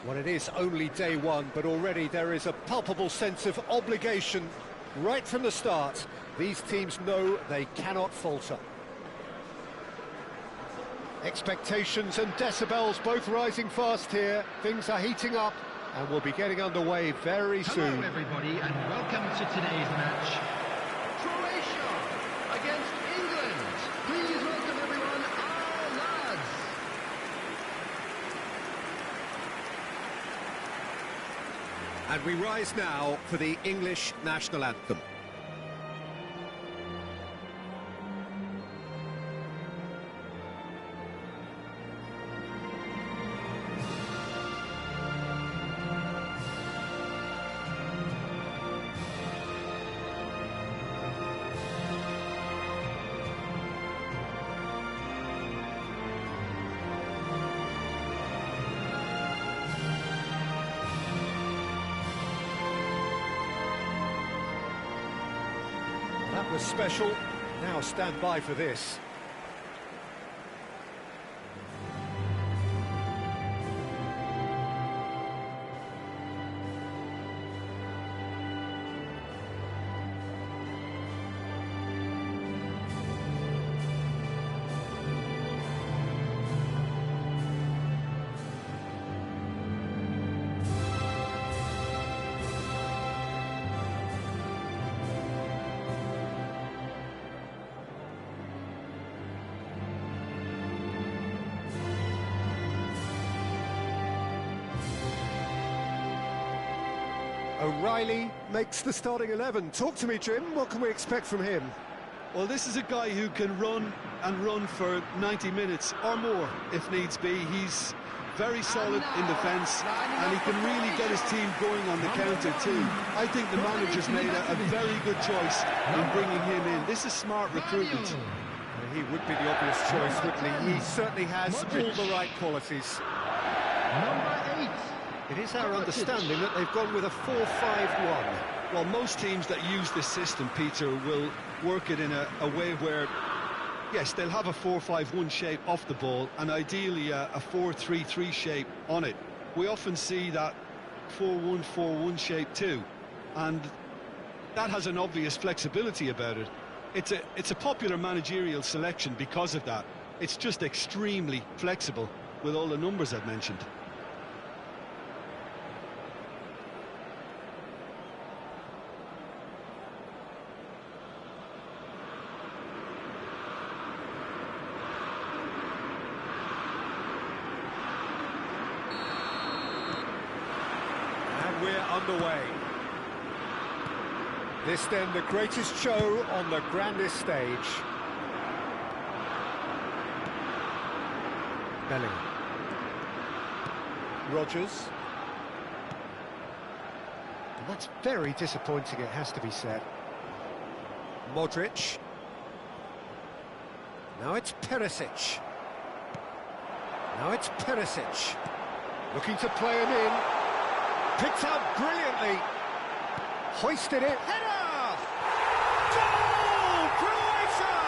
Well, it is only day one, but already there is a palpable sense of obligation right from the start. These teams know they cannot falter. Expectations and decibels both rising fast here. Things are heating up and we'll be getting underway very soon. Hello everybody and welcome to today's match. Croatia against England. Please welcome everyone, our lads. And we rise now for the English national anthem. That was special. Now stand by for this. O'Reilly makes the starting 11. Talk to me, Jim. What can we expect from him? Well, this is a guy who can run and run for 90 minutes or more if needs be. He's very solid in defence and he can really get his team going on the counter too. I think the manager's made a very good choice in bringing him in. This is smart recruitment. He would be the obvious choice, wouldn't he? He certainly has all the right qualities. Number 8. It is our understanding that they've gone with a 4-5-1. Well, most teams that use this system, Peter, will work it in a way where, yes, they'll have a 4-5-1 shape off the ball and ideally a 4-3-3 shape on it. We often see that 4-1-4-1 shape too, and that has an obvious flexibility about it. It's a popular managerial selection because of that. It's just extremely flexible with all the numbers I've mentioned. We're underway. This then the greatest show on the grandest stage. Bellingham. Rodgers. And that's very disappointing, it has to be said. Modric. Now it's Perisic. Now it's Perisic. Looking to play him in. Picked up brilliantly. Hoisted it. Header! Goal! Croatia!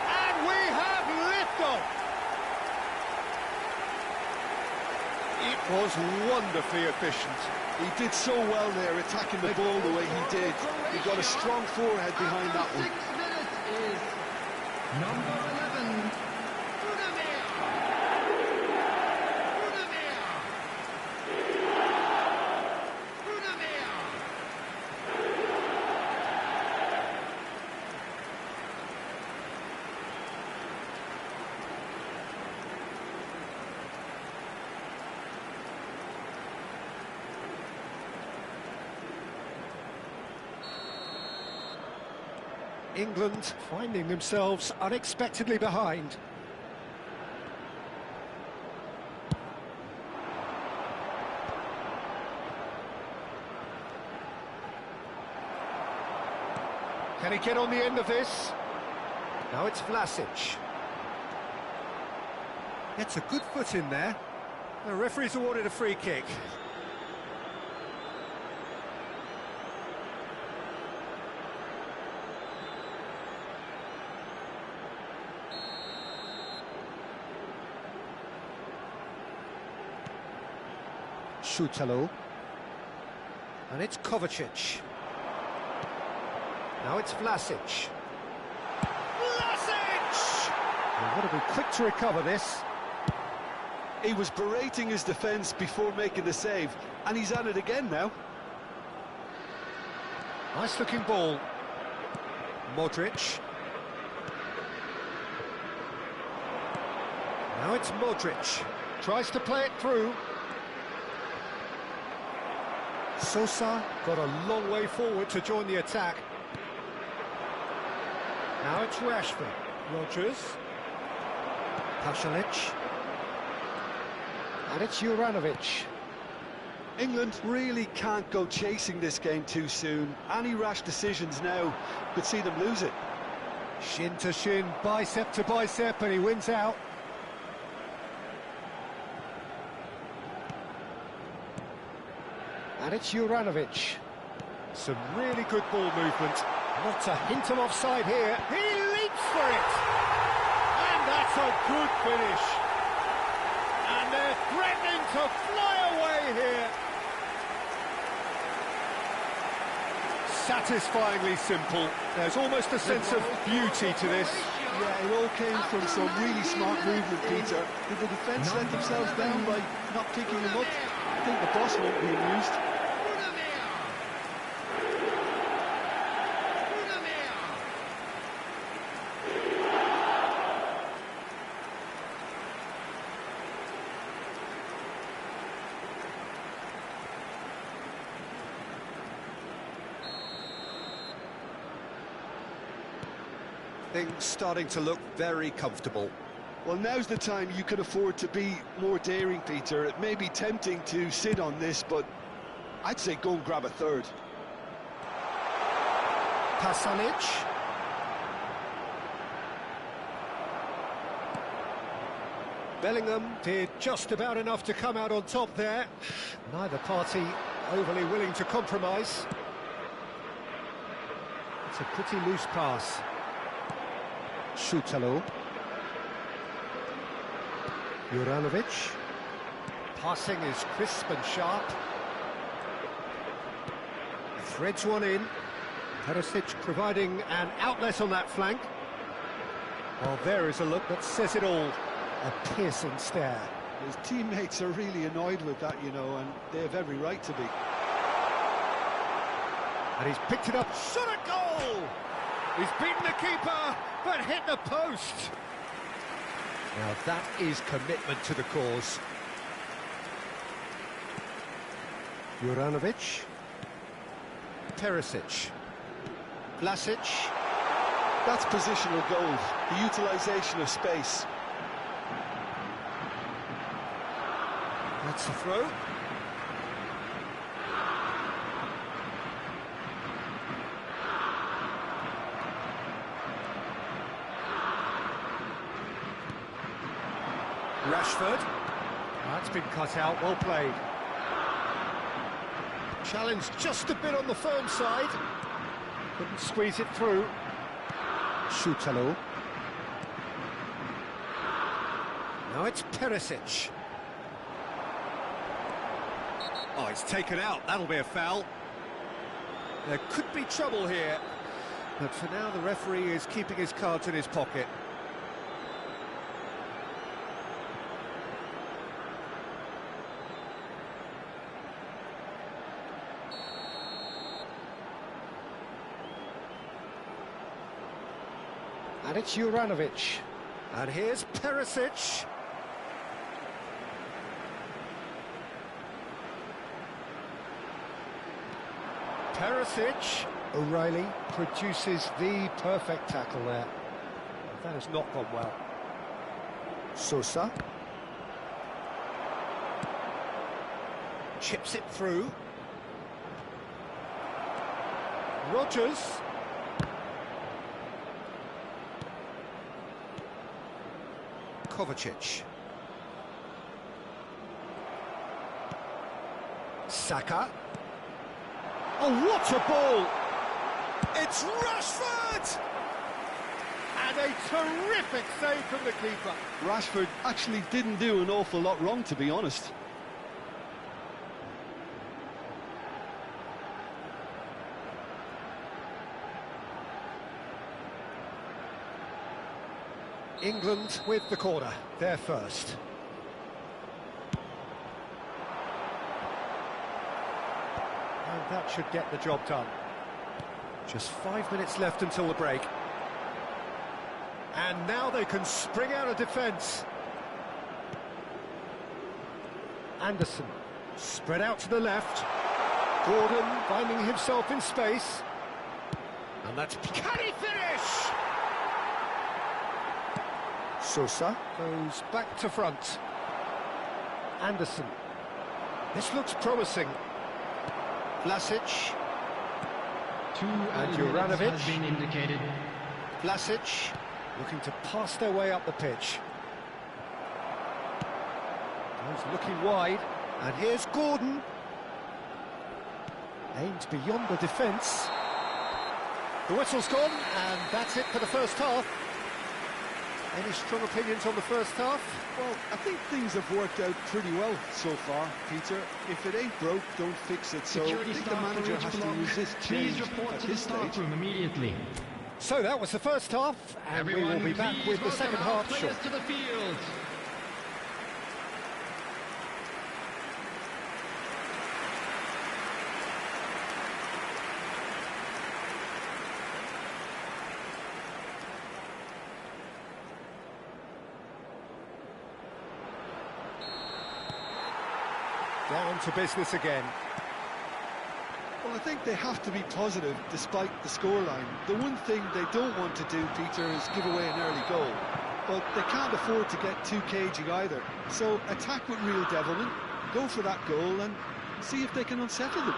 And we have liftoff. It was wonderfully efficient. He did so well there, attacking the ball the way he did. He got a strong forehead behind that one. 6 minutes is number 11. England finding themselves unexpectedly behind. Can he get on the end of this? Now it's Vlasic. Gets a good foot in there. The referee's awarded a free kick. Shutalo. And it's Kovacic. Now it's Vlasic. Vlasic! They've got to be quick to recover this. He was berating his defence before making the save, and he's at it again now. Nice looking ball. Modric. Now it's Modric. Tries to play it through. Sosa got a long way forward to join the attack. Now it's Rashford. Rodgers. Pasalic. And it's Juranovic. England really can't go chasing this game too soon. Any rash decisions now could see them lose it. Shin to shin, bicep to bicep, and he wins out. And it's Juranovic. Some really good ball movement. Not to hint him offside here. He leaps for it! And that's a good finish. And they're threatening to fly away here. Satisfyingly simple. There's almost a sense of beauty to this. Yeah, it all came from some really smart movement, Peter. Did the defence let themselves down by not picking him up? I think the boss won't be amused. Things starting to look very comfortable. Well, now's the time you can afford to be more daring, Peter. It may be tempting to sit on this, but I'd say go and grab a third. Pasalic. Bellingham did just about enough to come out on top there. Neither party overly willing to compromise. It's a pretty loose pass. Shutalo. Juranovic. Passing is crisp and sharp. Threads one in. Perisic providing an outlet on that flank. Well, there is a look that says it all. A piercing stare. His teammates are really annoyed with that, you know, and they have every right to be. And he's picked it up. Shot a goal! He's beaten the keeper, but hit the post. Now that is commitment to the cause. Juranovic. Perisic. Vlasic. That's positional goals, the utilisation of space. That's the throw. Rashford. That's been cut out, well played. Challenge just a bit on the firm side. Couldn't squeeze it through. Shutalo. Now it's Perisic. Oh, it's taken out. That'll be a foul. There could be trouble here. But for now, the referee is keeping his cards in his pocket. And it's Juranovic. And here's Perisic. Perisic. O'Reilly produces the perfect tackle there. That has not gone well. Sosa. Chips it through. Rodgers. Kovacic. Saka. Oh, what a ball! It's Rashford! And a terrific save from the keeper. Rashford actually didn't do an awful lot wrong, to be honest. England with the corner, they're first. And that should get the job done. Just 5 minutes left until the break. And now they can spring out of defence. Anderson, spread out to the left. Gordon finding himself in space. And that's... Can he finish? Sosa goes back to front. Anderson. This looks promising. Vlasic. And Juranovic has been indicated. Vlasic looking to pass their way up the pitch. He's looking wide, and here's Gordon. Aimed beyond the defence. The whistle's gone, and that's it for the first half. Any strong opinions on the first half? Well, I think things have worked out pretty well so far, Peter. If it ain't broke, don't fix it. So I think the manager has to resist change. Please report to the staff room immediately. So that was the first half, and we will be back with the second half shortly. To the field. Down to business again. Well, I think they have to be positive despite the scoreline. The one thing they don't want to do, Peter, is give away an early goal. But they can't afford to get too cagey either. So attack with real devilment, go for that goal and see if they can unsettle them.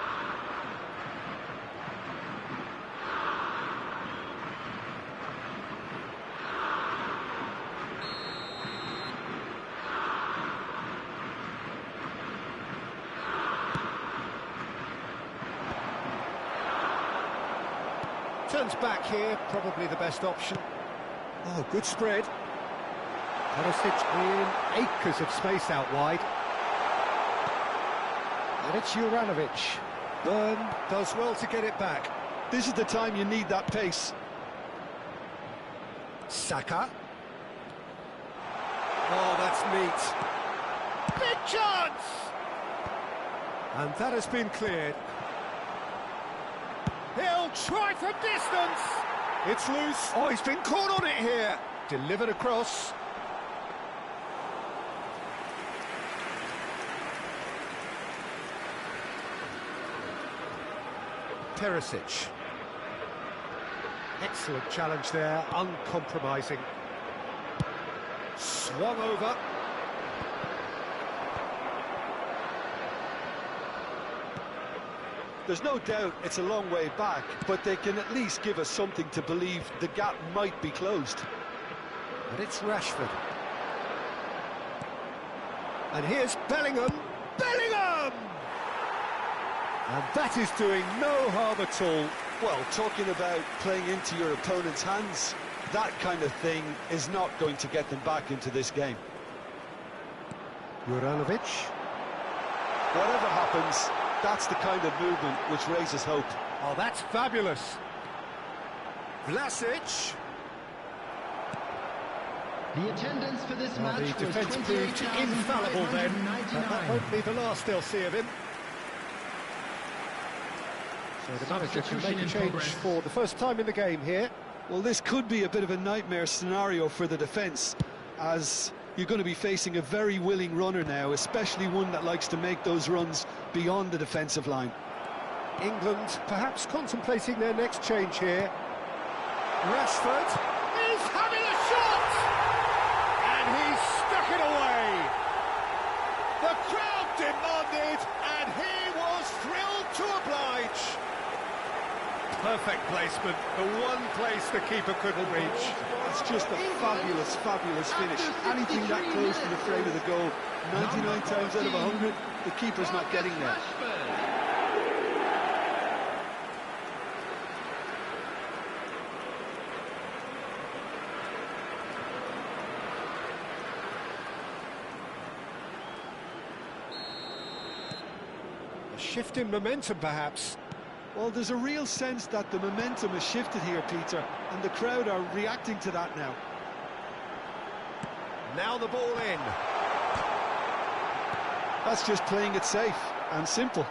Turns back here, probably the best option. Oh, good spread. Perisic in acres of space out wide. And it's Juranovic. Byrne does well to get it back. This is the time you need that pace. Saka. Oh, that's neat. Big chance! And that has been cleared. He'll try from distance. It's loose. Oh, he's been caught on it here. Delivered across. Perisic. Excellent challenge there, uncompromising. Swung over. There's no doubt it's a long way back, but they can at least give us something to believe the gap might be closed. And it's Rashford. And here's Bellingham. Bellingham! And that is doing no harm at all. Well, talking about playing into your opponent's hands, that kind of thing is not going to get them back into this game. Juranovic. Whatever happens, that's the kind of movement which raises hope. Oh, that's fabulous. Vlasic. The attendance for this Well, match the defence proved infallible then. That won't be the last they'll see of him. So the manager can make a change for the first time in the game here. Well, this could be a bit of a nightmare scenario for the defence, as you're going to be facing a very willing runner now, especially one that likes to make those runs beyond the defensive line. England perhaps contemplating their next change here. Rashford is having a shot! And he's stuck it away! The crowd demanded, and he was thrilled to oblige. Perfect placement, the one place the keeper couldn't reach. It's just a fabulous, fabulous finish. Anything that close to the frame of the goal, 99 times out of 100, the keeper's not getting there. A shift in momentum, perhaps. Well, there's a real sense that the momentum has shifted here, Peter, and the crowd are reacting to that now. Now the ball in. That's just playing it safe and simple.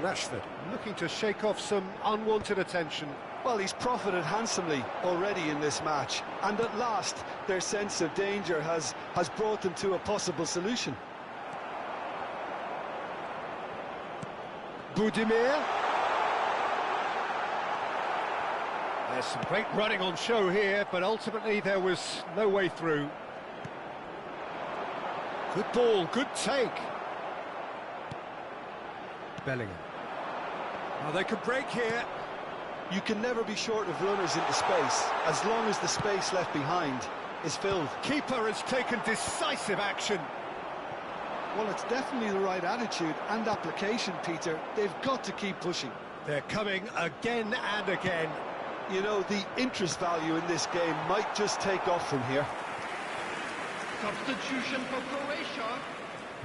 Rashford looking to shake off some unwanted attention. Well, he's profited handsomely already in this match, and at last their sense of danger has brought them to a possible solution. Budimir. There's some great running on show here, but ultimately there was no way through. Good ball, good take. Bellingham. Oh, they could break here. You can never be short of runners into space, as long as the space left behind is filled. Keeper has taken decisive action. Well, it's definitely the right attitude and application, Peter. They've got to keep pushing. They're coming again and again. You know, the interest value in this game might just take off from here. Substitution for Croatia.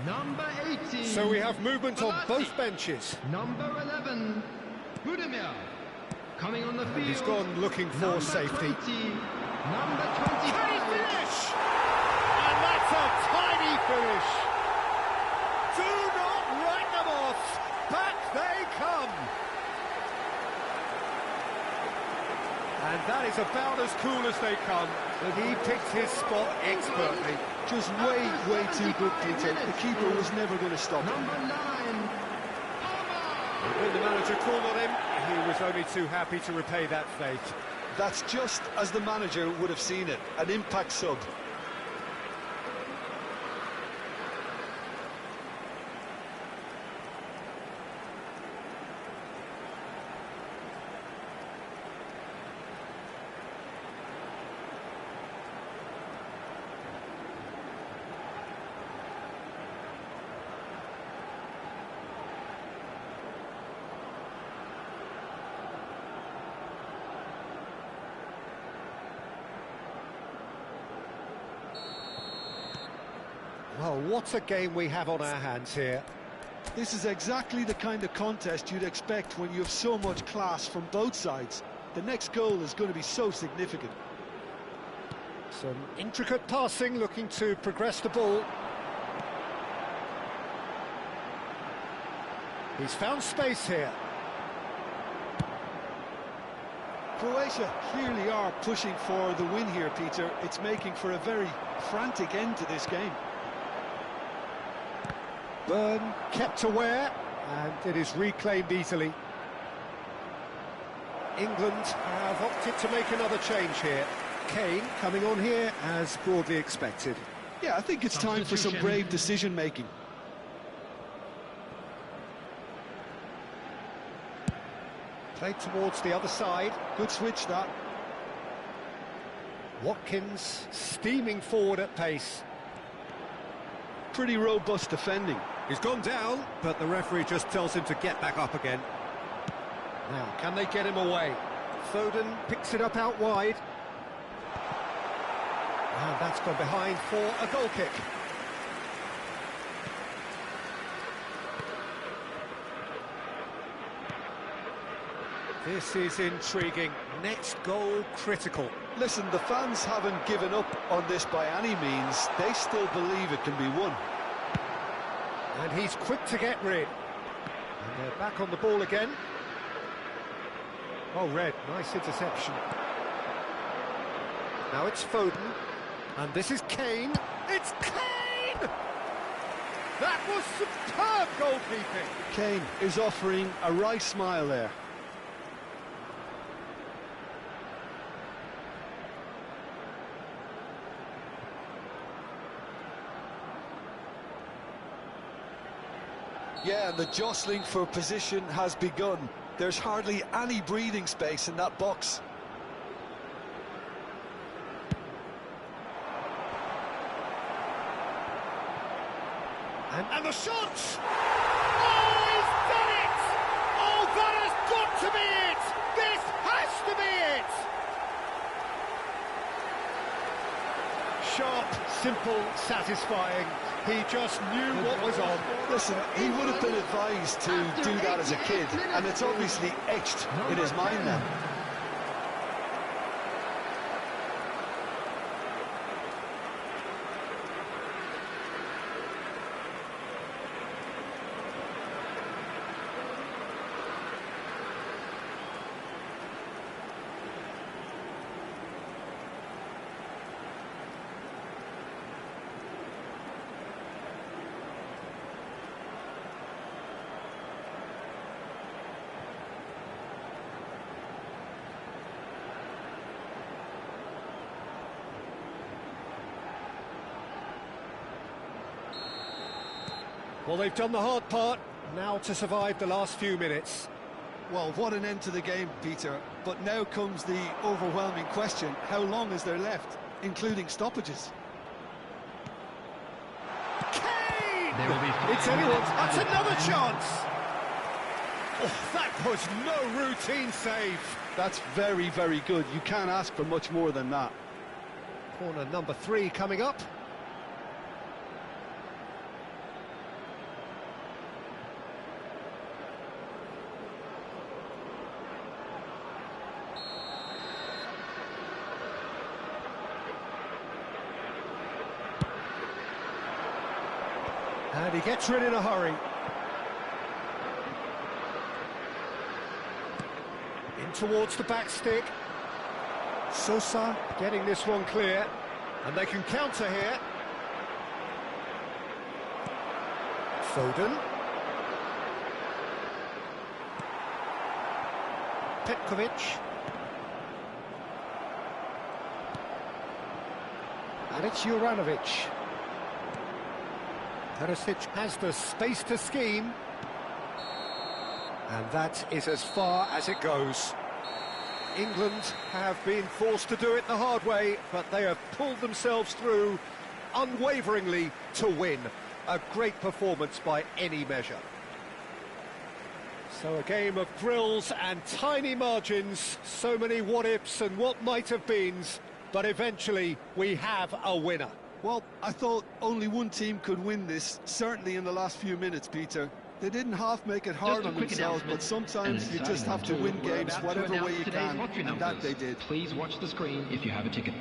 Number 18. So we have movement on both benches. Number 11, Budimir. Coming on the field. He's gone looking for number safety. 20, number 25. Can he finish? And that's a tiny finish. Do not write them off. Back they come. And that is about as cool as they come. And he picked his spot expertly. Just way too good, Peter. The keeper was never going to stop him. Number 9. When the manager called on him, he was only too happy to repay that fate. That's just as the manager would have seen it, an impact sub. Well, what a game we have on our hands here. This is exactly the kind of contest you'd expect when you have so much class from both sides. The next goal is going to be so significant. Some intricate passing, looking to progress the ball. He's found space here. Croatia clearly are pushing for the win here, Peter. It's making for a very frantic end to this game. Burn kept aware, and it is reclaimed easily. England have opted to make another change here. Kane coming on here as broadly expected. Yeah, I think it's time for some brave decision-making. Played towards the other side. Good switch, that. Watkins steaming forward at pace. Pretty robust defending. He's gone down, but the referee just tells him to get back up again. Now, can they get him away? Foden picks it up out wide. And that's gone behind for a goal kick. This is intriguing. Next goal critical. Listen, the fans haven't given up on this by any means. They still believe it can be won. And he's quick to get rid. And they're back on the ball again. Oh, Red, nice interception. Now it's Foden. And this is Kane. It's Kane! That was superb goalkeeping. Kane is offering a wry smile there. Yeah, and the jostling for position has begun. There's hardly any breathing space in that box. And the shot! Oh, he's done it! Oh, that has got to be it! This has to be it! Sharp, simple, satisfying. He just knew what was on. Listen, he would have been advised to do that as a kid, and it's obviously etched in his mind now. Well, they've done the hard part, now to survive the last few minutes. Well, what an end to the game, Peter. But now comes the overwhelming question: how long is there left, including stoppages? Kane! There will be 5 It's anyone's. minutes That's added another time. chance! Oh, that was no routine save. That's very, very good. You can't ask for much more than that. Corner number 3 coming up. And he gets rid in a hurry. In towards the back stick. Sosa getting this one clear. And they can counter here. Foden. Petkovic. And it's Juranovic. Perisic has the space to scheme. And that is as far as it goes. England have been forced to do it the hard way, but they have pulled themselves through unwaveringly to win. A great performance by any measure. So a game of thrills and tiny margins, so many what-ifs and what might-have-beens, but eventually we have a winner. Well, I thought only one team could win this, certainly in the last few minutes, Peter. They didn't half make it hard on themselves, but sometimes you just have to win games whatever way you can, and that they did. Please watch the screen if you have a ticket.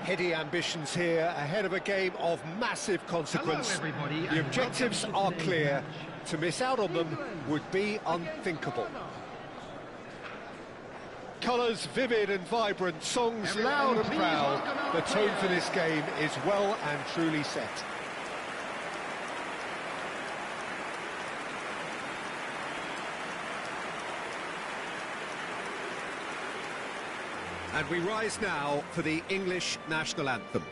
Heady ambitions here, ahead of a game of massive consequence. Hello, everybody, The and objectives welcome to are today's clear. match. To miss out on them would be unthinkable. Colours vivid and vibrant, songs Everyone, loud and please proud. welcome our The tone for players. this game is well and truly set. And we rise now for the English national anthem.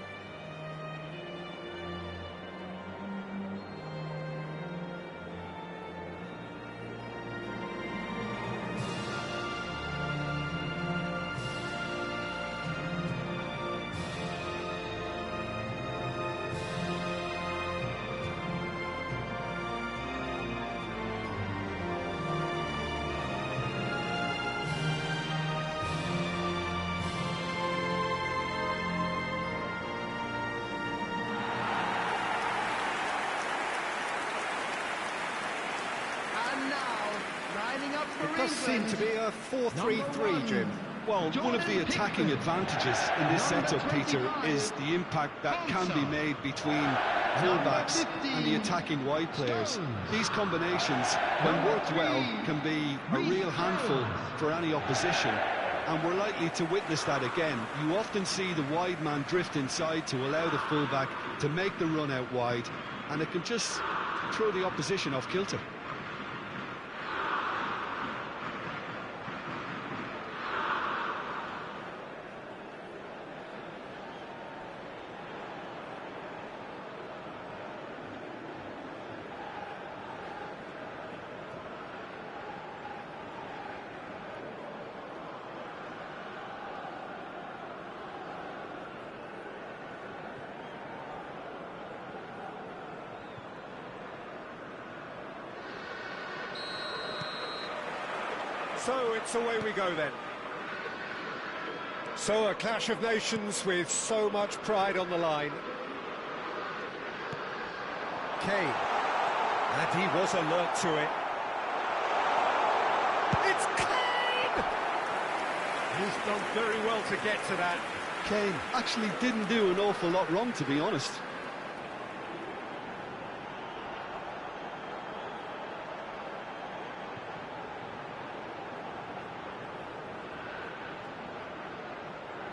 And now, lining up for It does seem to be a 4-3-3, Jim. Well, one of the attacking advantages in this setup, Peter, is the impact that can be made between fullbacks and the attacking wide players. These combinations, when worked well, can be a real handful for any opposition, and we're likely to witness that again. You often see the wide man drift inside to allow the fullback to make the run out wide, and it can just throw the opposition off kilter. So it's away we go then. So a clash of nations with so much pride on the line. Kane. And he was alert to it. It's Kane! He's done very well to get to that. Kane actually didn't do an awful lot wrong, to be honest.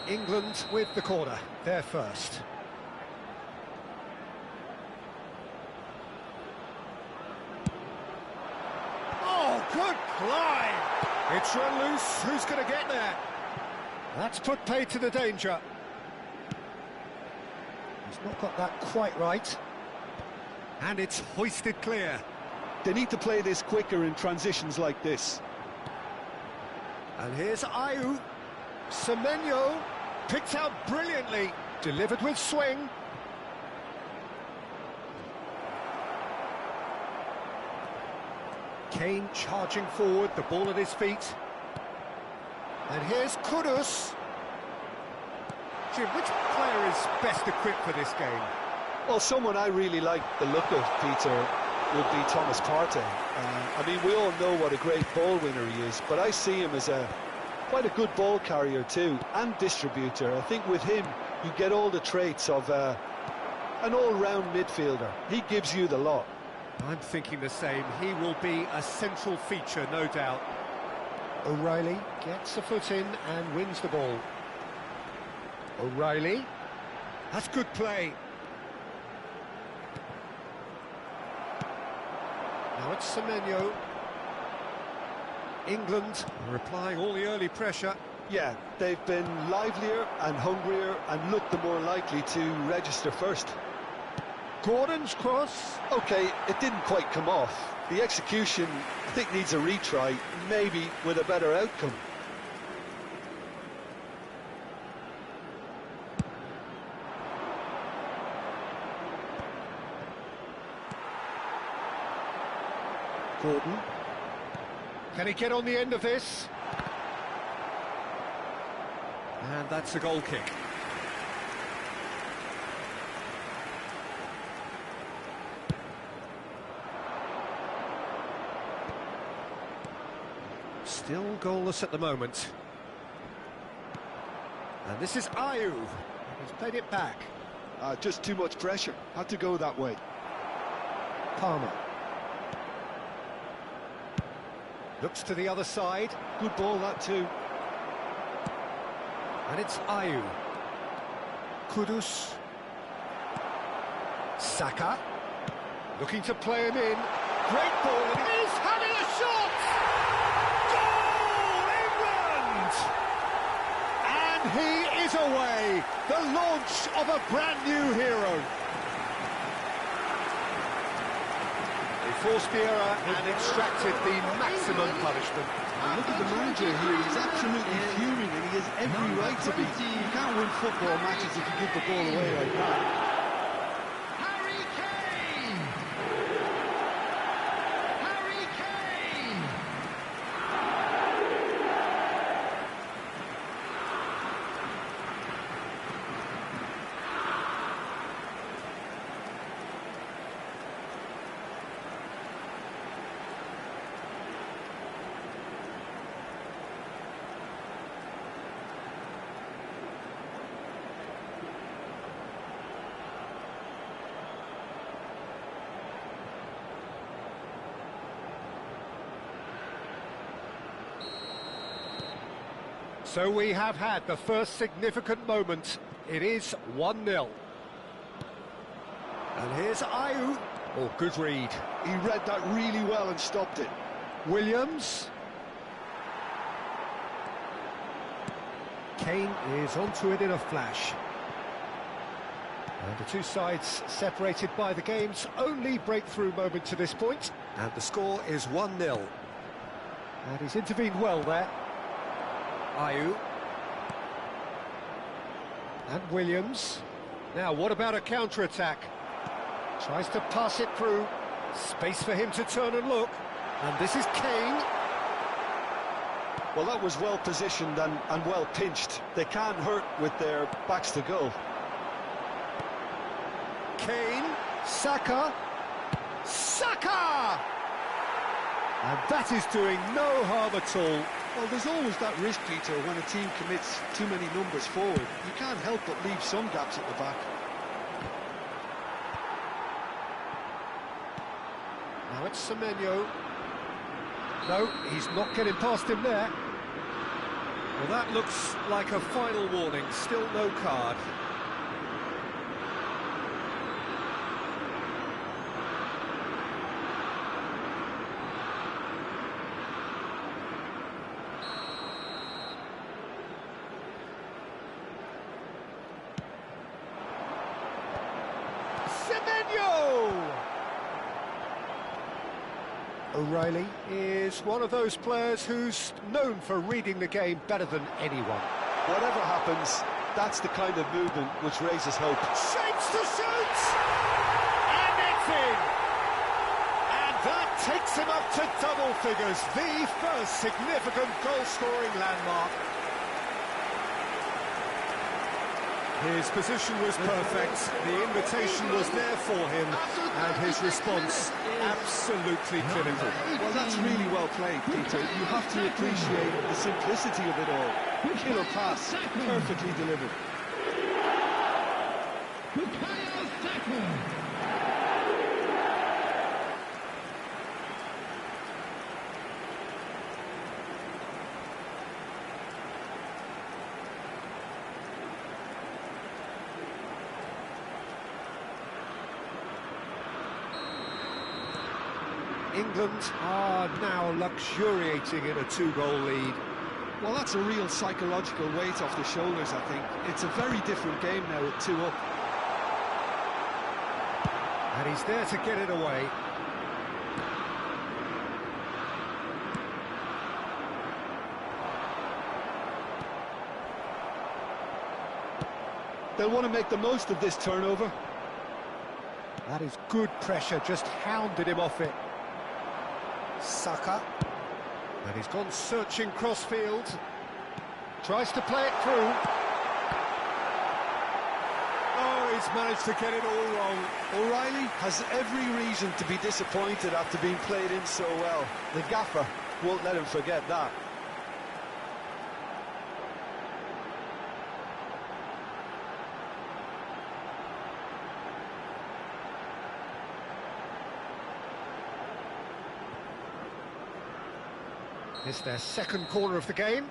England with the corner, they're first. Oh, good climb! It's run loose, who's going to get there? That's put paid to the danger. He's not got that quite right. And it's hoisted clear. They need to play this quicker in transitions like this. And here's Ayew. Semenyo picked out brilliantly, delivered with swing. Kane charging forward, the ball at his feet. And here's Kudus. Jim, which player is best equipped for this game? Well, someone I really like the look of, Peter, would be Thomas Partey. I mean, we all know what a great ball winner he is, but I see him as quite a good ball carrier too, and distributor. I think with him, you get all the traits of an all-round midfielder. He gives you the lot. I'm thinking the same. He will be a central feature, no doubt. O'Reilly gets a foot in and wins the ball. O'Reilly. That's good play. Now it's Semenyo. England are applying all the early pressure. Yeah, they've been livelier and hungrier and looked the more likely to register first. Gordon's cross. OK, it didn't quite come off. The execution, I think, needs a retry, maybe with a better outcome. Gordon. Can he get on the end of this? And that's a goal kick. Still goalless at the moment. And this is Ayew. He's played it back. Just too much pressure. Had to go that way. Palmer. Looks to the other side. Good ball, that too. And it's Ayew. Kudus. Saka. Looking to play him in. Great ball, and he's having a shot! Goal, England! And he is away. The launch of a brand new hero. They forced the error and extracted the maximum punishment. And look at the manager here, he's absolutely fuming and he has every right to be. You can't win football matches if you give the ball away like that. So we have had the first significant moment. It is 1-0. And here's Ayew. Oh, good read. He read that really well and stopped it. Williams. Kane is onto it in a flash. And the two sides separated by the game's only breakthrough moment to this point. And the score is 1-0. And he's intervened well there. Ayew. And Williams. Now, what about a counter-attack? Tries to pass it through. Space for him to turn and look. And this is Kane. Well, that was well positioned and well pinched. They can't hurt with their backs to goal. Kane. Saka. Saka! And that is doing no harm at all. Well, there's always that risk, Peter, when a team commits too many numbers forward. You can't help but leave some gaps at the back. Now it's Semenyo. No, he's not getting past him there. Well, that looks like a final warning. Still no card. O'Reilly is one of those players who's known for reading the game better than anyone. Whatever happens, that's the kind of movement which raises hope. Shapes to shoot! And it's in! And that takes him up to double figures, the first significant goal-scoring landmark. His position was perfect, the invitation was there for him, and his response absolutely clinical. Well, that's really well played, Peter. You have to appreciate the simplicity of it all. Killer pass, perfectly delivered. England are now luxuriating in a two-goal lead. Well, that's a real psychological weight off the shoulders, I think. It's a very different game now at 2 up. And he's there to get it away. They'll want to make the most of this turnover. That is good pressure, just hounded him off it. Saka. And he's gone searching crossfield. Tries to play it through. Oh, he's managed to get it all wrong. O'Reilly has every reason to be disappointed after being played in so well. The gaffer won't let him forget that. It's their second corner of the game.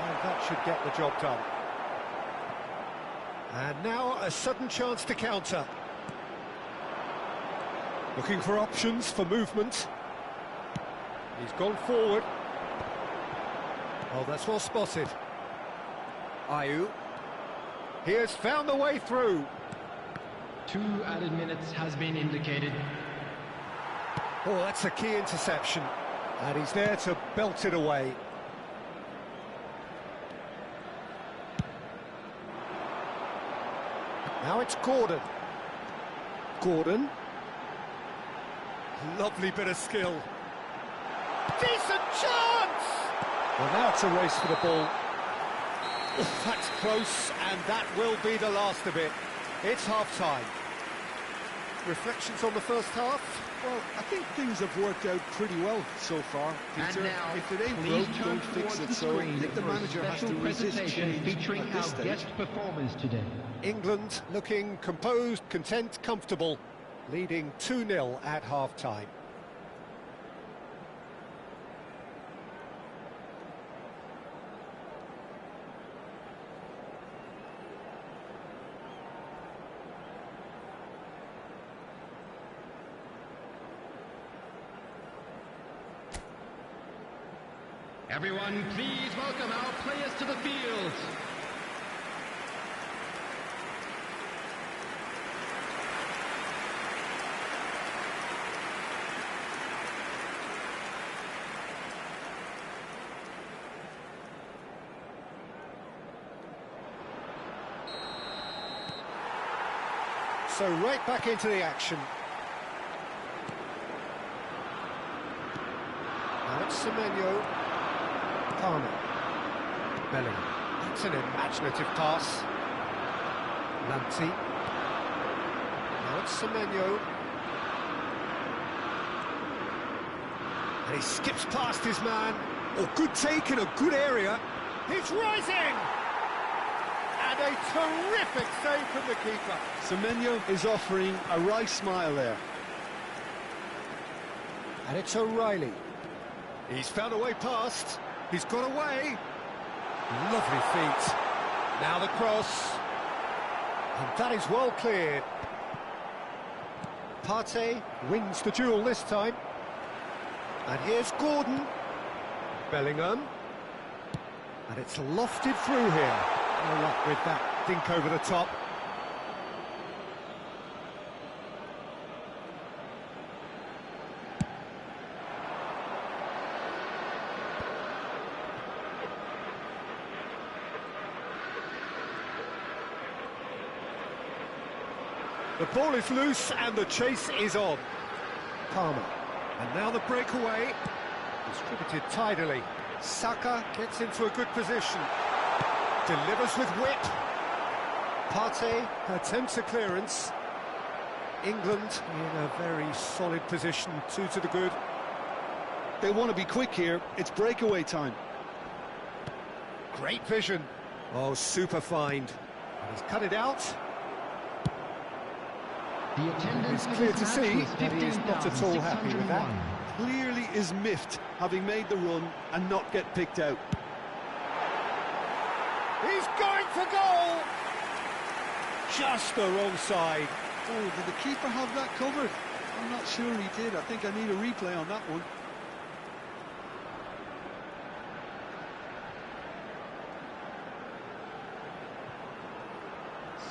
And that should get the job done. And now a sudden chance to counter. Looking for options for movement. He's gone forward. Oh, that's well spotted. Ayew. He has found the way through. 2 added minutes has been indicated. Oh, that's a key interception. And he's there to belt it away. Now it's Gordon. Gordon. Lovely bit of skill. Decent chance! Well, now it's a race for the ball. Oh, that's close, and that will be the last of it. It's half-time. Reflections on the first half? Well, I think things have worked out pretty well so far, Peter. And now, if it ain't please broke, turn don't fix towards it. the So I screen think the for a manager has to special resist presentation change featuring at this our stage. guest performance today. England looking composed, content, comfortable, leading 2-0 at half-time. Everyone, please welcome our players to the field. So right back into the action. Now it's Semenyo. Palmer. Bellingham. That's an imaginative pass. Lamptey. Now it's Semenyo. And he skips past his man. Oh, good take in a good area. He's rising! And a terrific save from the keeper. Semenyo is offering a right smile there. And it's O'Reilly. He's found a way past. He's got away. Lovely feet. Now the cross. And that is well cleared. Partey wins the duel this time. And here's Gordon. Bellingham. And it's lofted through here. No luck with that dink over the top. The ball is loose and the chase is on. Palmer. And now the breakaway. Distributed tidily. Saka gets into a good position. Delivers with whip. Partey attempts a clearance. England in a very solid position, 2 to the good. They want to be quick here. It's breakaway time. Great vision. Oh, super find. He's cut it out. The attendance It's clear to see that he is not at all happy with that. Clearly is miffed, having made the run and not get picked out. He's going for goal! Just the wrong side. Oh, did the keeper have that covered? I'm not sure he did. I think I need a replay on that one.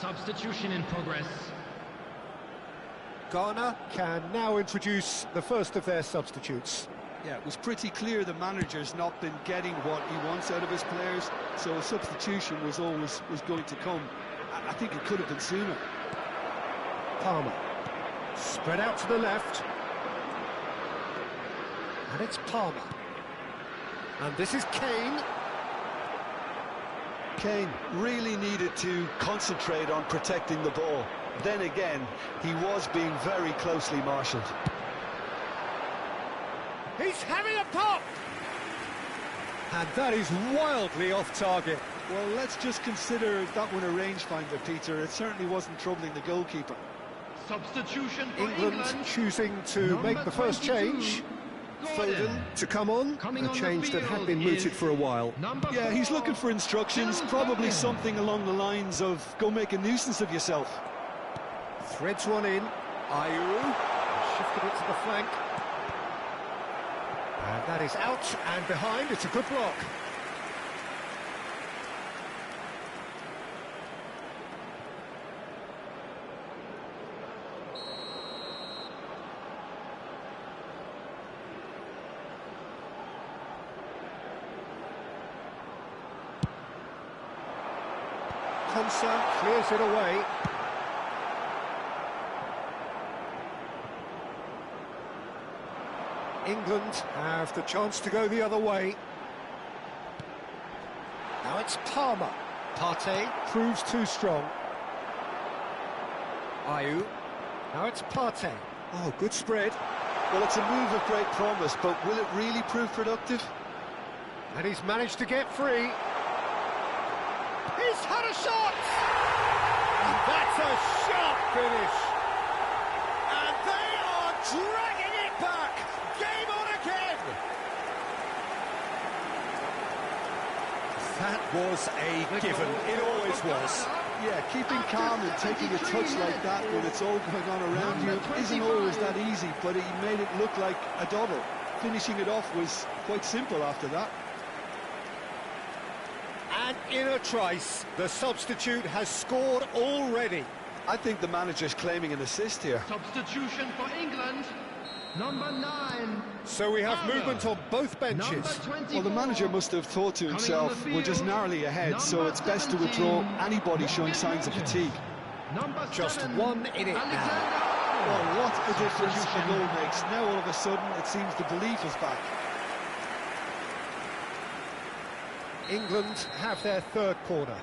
Substitution in progress. Ghana can now introduce the first of their substitutes. Yeah, it was pretty clear the manager's not been getting what he wants out of his players, so a substitution was going to come. I think it could have been sooner. Palmer. Spread out to the left. And it's Palmer. And this is Kane. Kane really needed to concentrate on protecting the ball. Then again, he was being very closely marshalled. He's having a pop! And that is wildly off target. Well, let's just consider that one a rangefinder, Peter. It certainly wasn't troubling the goalkeeper. Substitution for England choosing to make the first change. Foden to come on, a change that had been mooted for a while. Yeah, he's looking for instructions, probably something along the lines of go make a nuisance of yourself. Threads one in. Ayew shifted it to the flank. And that is out and behind. It's a good block. Konsa clears it away. England have the chance to go the other way. Now it's Palmer. Partey proves too strong. Ayew. Now it's Partey. Oh, good spread. Well, it's a move of great promise, but will it really prove productive? And he's managed to get free. He's had a shot! And that's a sharp finish. And they are dragging it back. Game on again. That was a given. It always was. Yeah, keeping calm and taking a touch like that when it's all going on around you isn't always that easy, but he made it look like a double. Finishing it off was quite simple after that. And in a trice, the substitute has scored already. I think the manager's claiming an assist here. Substitution for England, number 9. So we have movement on both benches. Well, the manager must have thought to himself, we're just narrowly ahead, so it's best to withdraw anybody showing signs of fatigue. Just one in it now. Well, what a difference a goal makes. Now all of a sudden it seems the belief is back. England have their third corner.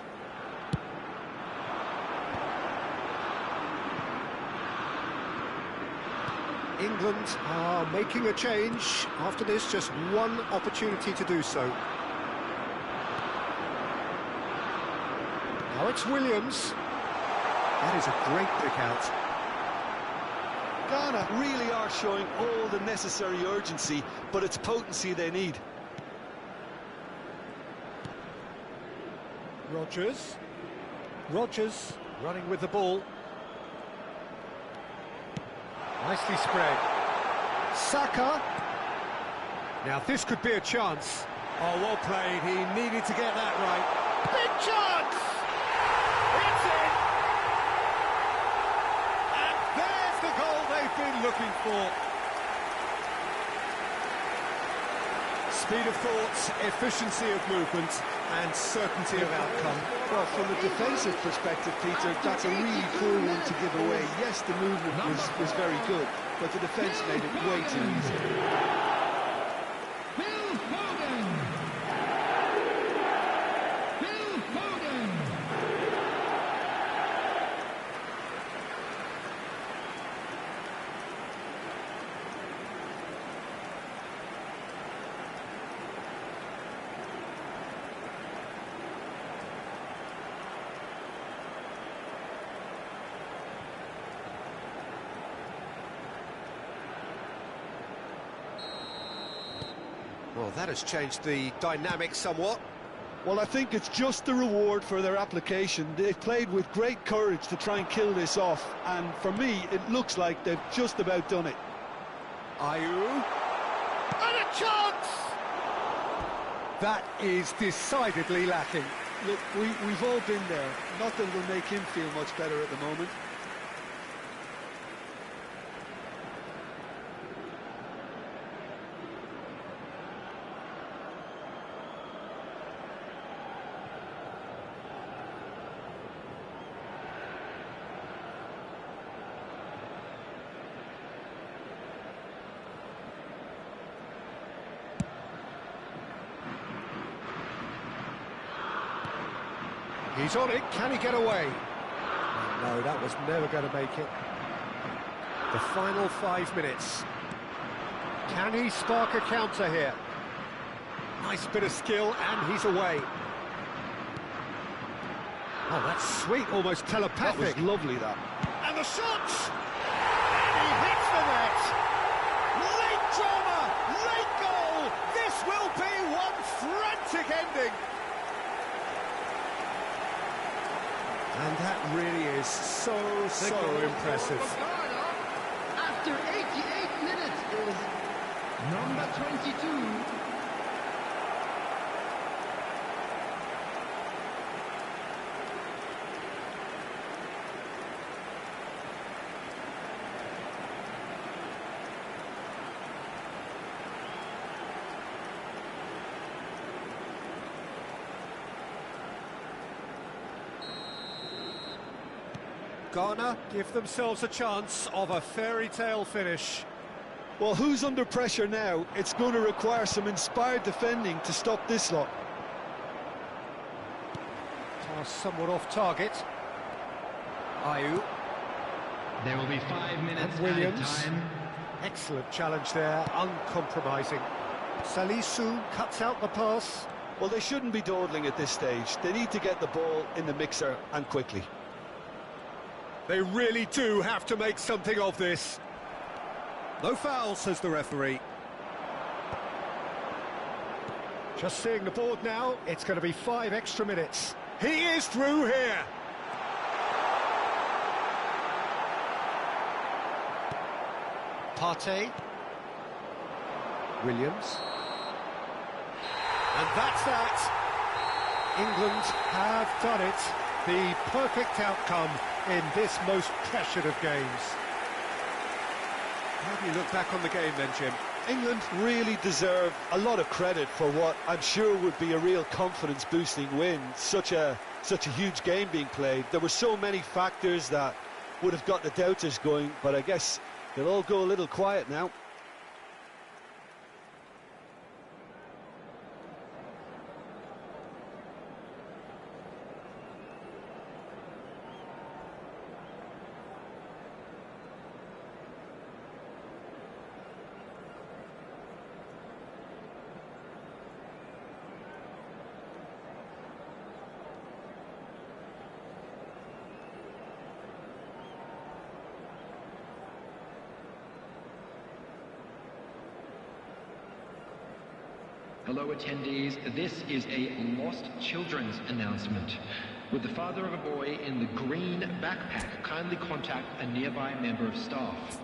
England are making a change. After this, just one opportunity to do so. Now it's Williams. That is a great pick out. Ghana really are showing all the necessary urgency, but it's potency they need. Rogers running with the ball. Nicely spread. Saka. Now this could be a chance. Oh, well played. He needed to get that right. Big chance! It's in! And there's the goal they've been looking for. Speed of thought, efficiency of movement, and certainty of outcome. Well, from a defensive perspective, Peter, that's a really poor one to give away. Yes, the movement was very good, but the defence made it way too easy. Well, that has changed the dynamic somewhat. Well, I think it's just the reward for their application. They've played with great courage to try and kill this off, and for me, it looks like they've just about done it. Ayew. And a chance! That is decidedly lacking. Look, we've all been there. Not that it'll make him feel much better at the moment. He's on it, can he get away? No, that was never going to make it. The final 5 minutes. Can he spark a counter here? Nice bit of skill, and he's away. Oh, that's sweet, almost telepathic. That was lovely, that. And the shots! And he hits the net! Late drama, late goal! This will be one frantic ending! And that really is so impressive. After 88 minutes is number 22. Ghana give themselves a chance of a fairy tale finish. Well, who's under pressure now? It's going to require some inspired defending to stop this lot. Pass somewhat off target. Ayew. There will be 5 minutes And Williams. added time. Excellent challenge there, uncompromising. Salisu cuts out the pass. Well, they shouldn't be dawdling at this stage. They need to get the ball in the mixer, and quickly. They really do have to make something of this. No foul, says the referee. Just seeing the board now, it's going to be 5 extra minutes. He is through here. Partey. Williams. And that's that. England have done it. The perfect outcome in this most pressured of games. How do you look back on the game then, Jim? England really deserve a lot of credit for what I'm sure would be a real confidence-boosting win. Such a huge game being played. There were so many factors that would have got the doubters going, but I guess they'll all go a little quiet now. Hello attendees, this is a lost children's announcement. Would the father of a boy in the green backpack kindly contact a nearby member of staff?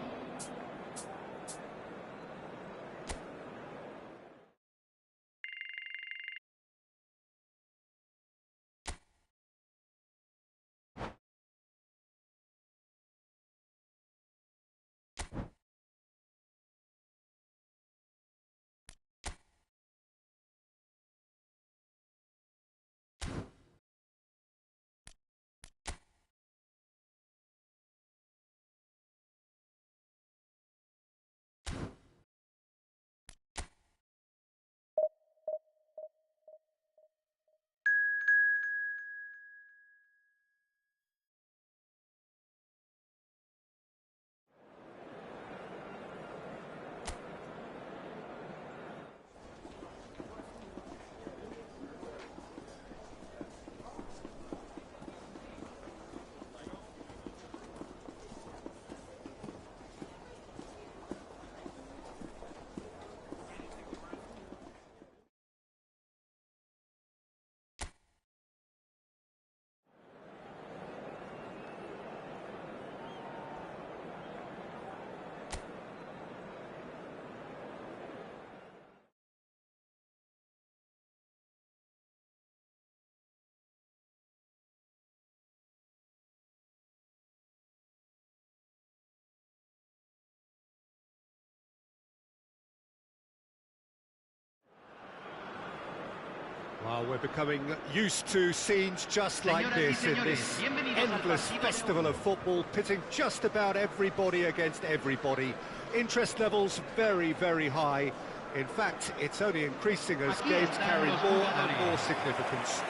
Well, we're becoming used to scenes just like this in this endless festival of football, pitting just about everybody against everybody. Interest levels very, very high. In fact, it's only increasing as games carry more and more significance.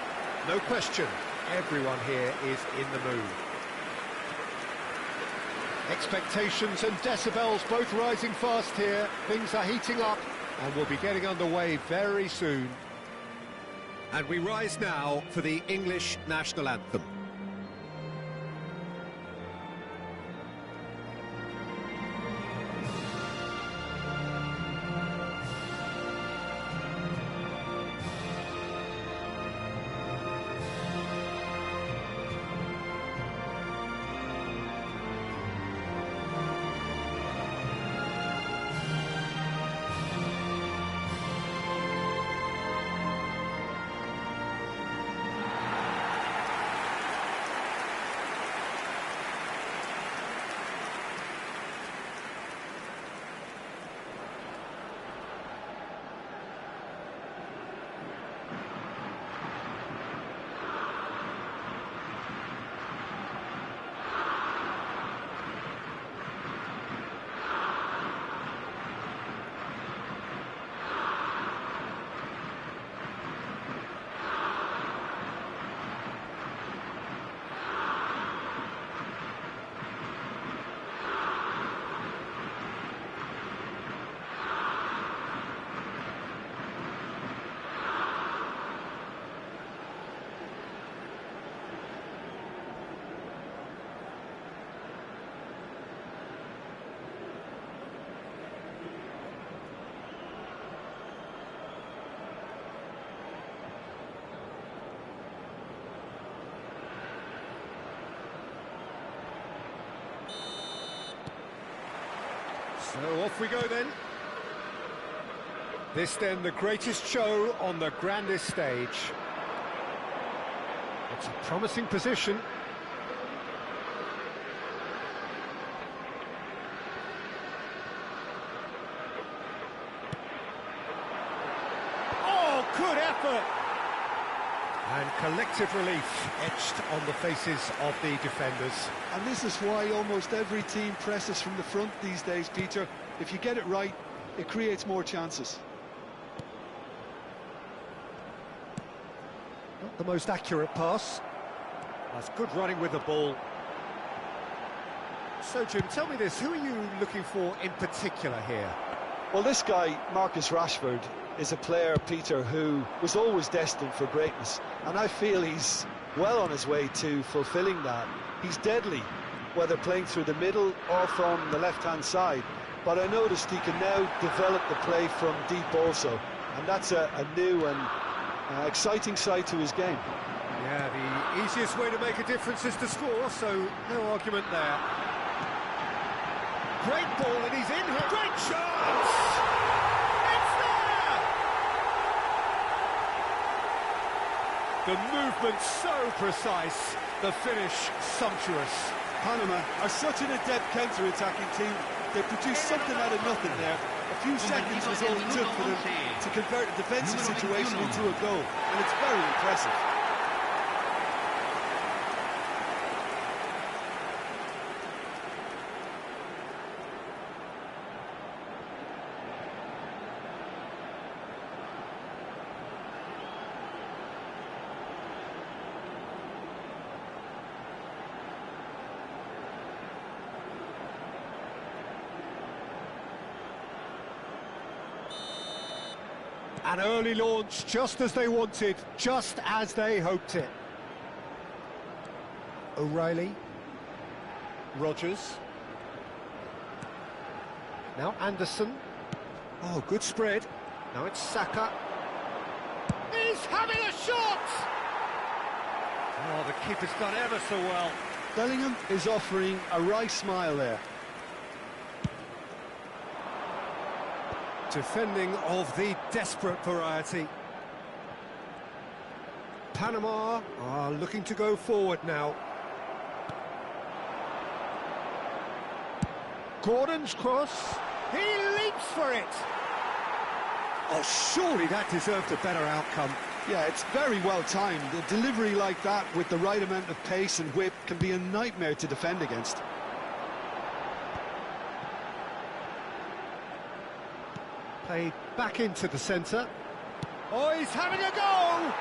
No question, everyone here is in the mood. Expectations and decibels both rising fast here. Things are heating up and we'll be getting underway very soon. And we rise now for the English national anthem. So off we go then. This then the greatest show on the grandest stage. It's a promising position. Oh, good effort! And collective relief etched on the faces of the defenders. And this is why almost every team presses from the front these days, Peter. If you get it right, it creates more chances. Not the most accurate pass. That's good running with the ball. So, Jim, tell me this, who are you looking for in particular here? Well, this guy, Marcus Rashford, is a player, Peter, who was always destined for greatness. And I feel he's well on his way to fulfilling that. He's deadly, whether playing through the middle or from the left-hand side. But I noticed he can now develop the play from deep also. And that's a new and exciting side to his game. Yeah, the easiest way to make a difference is to score, so no argument there. Great ball, and he's in here. Great chance! It's there! The movement so precise, the finish sumptuous. Panama are such an adept counter-attacking team. They produced something out of nothing there. A few seconds was all it took for them to convert a defensive situation into a goal, and it's very impressive. An early launch, just as they wanted, just as they hoped it. O'Reilly. Rodgers. Now Anderson. Oh, good spread. Now it's Saka. He's having a shot! Oh, the keeper's done ever so well. Bellingham is offering a wry smile there. Defending of the desperate variety. Panama are looking to go forward now. Gordon's cross. He leaps for it. Oh, surely that deserved a better outcome. Yeah, it's very well timed. A delivery like that with the right amount of pace and whip can be a nightmare to defend against. Played back into the centre. Oh, he's having a go!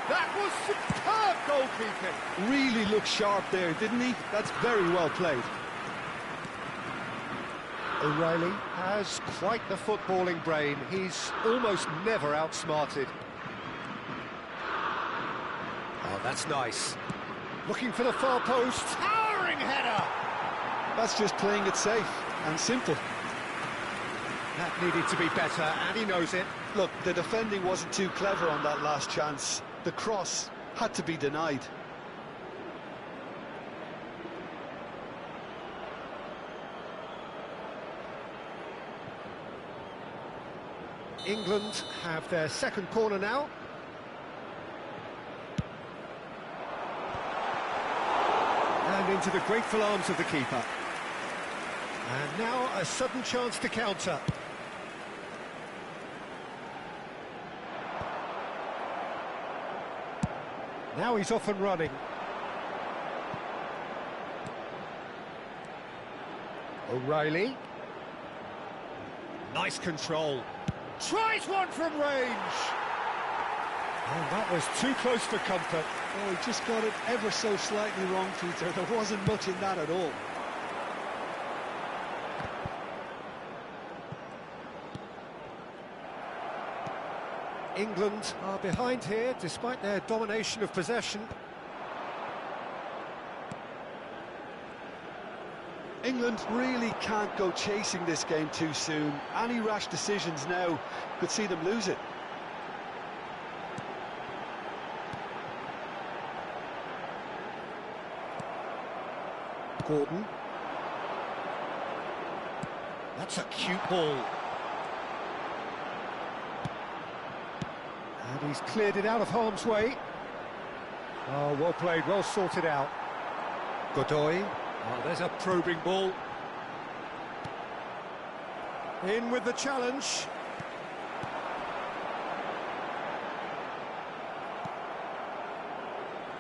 That was superb goalkeeping. Really looked sharp there, didn't he? That's very well played. O'Reilly has quite the footballing brain. He's almost never outsmarted. Oh, that's nice. Looking for the far post. Towering header! That's just playing it safe and simple. That needed to be better, and he knows it. Look, the defending wasn't too clever on that last chance. The cross had to be denied. England have their second corner now. And into the grateful arms of the keeper. And now a sudden chance to counter. Now he's off and running. O'Reilly. Nice control. Tries one from range. Oh, that was too close for comfort. Oh, he just got it ever so slightly wrong, Peter. There wasn't much in that at all. England are behind here, despite their domination of possession. England really can't go chasing this game too soon. Any rash decisions now could see them lose it. Gordon. That's a cute ball. And he's cleared it out of harm's way. Oh, well played, well sorted out. Godoy. Oh, there's a probing ball. In with the challenge.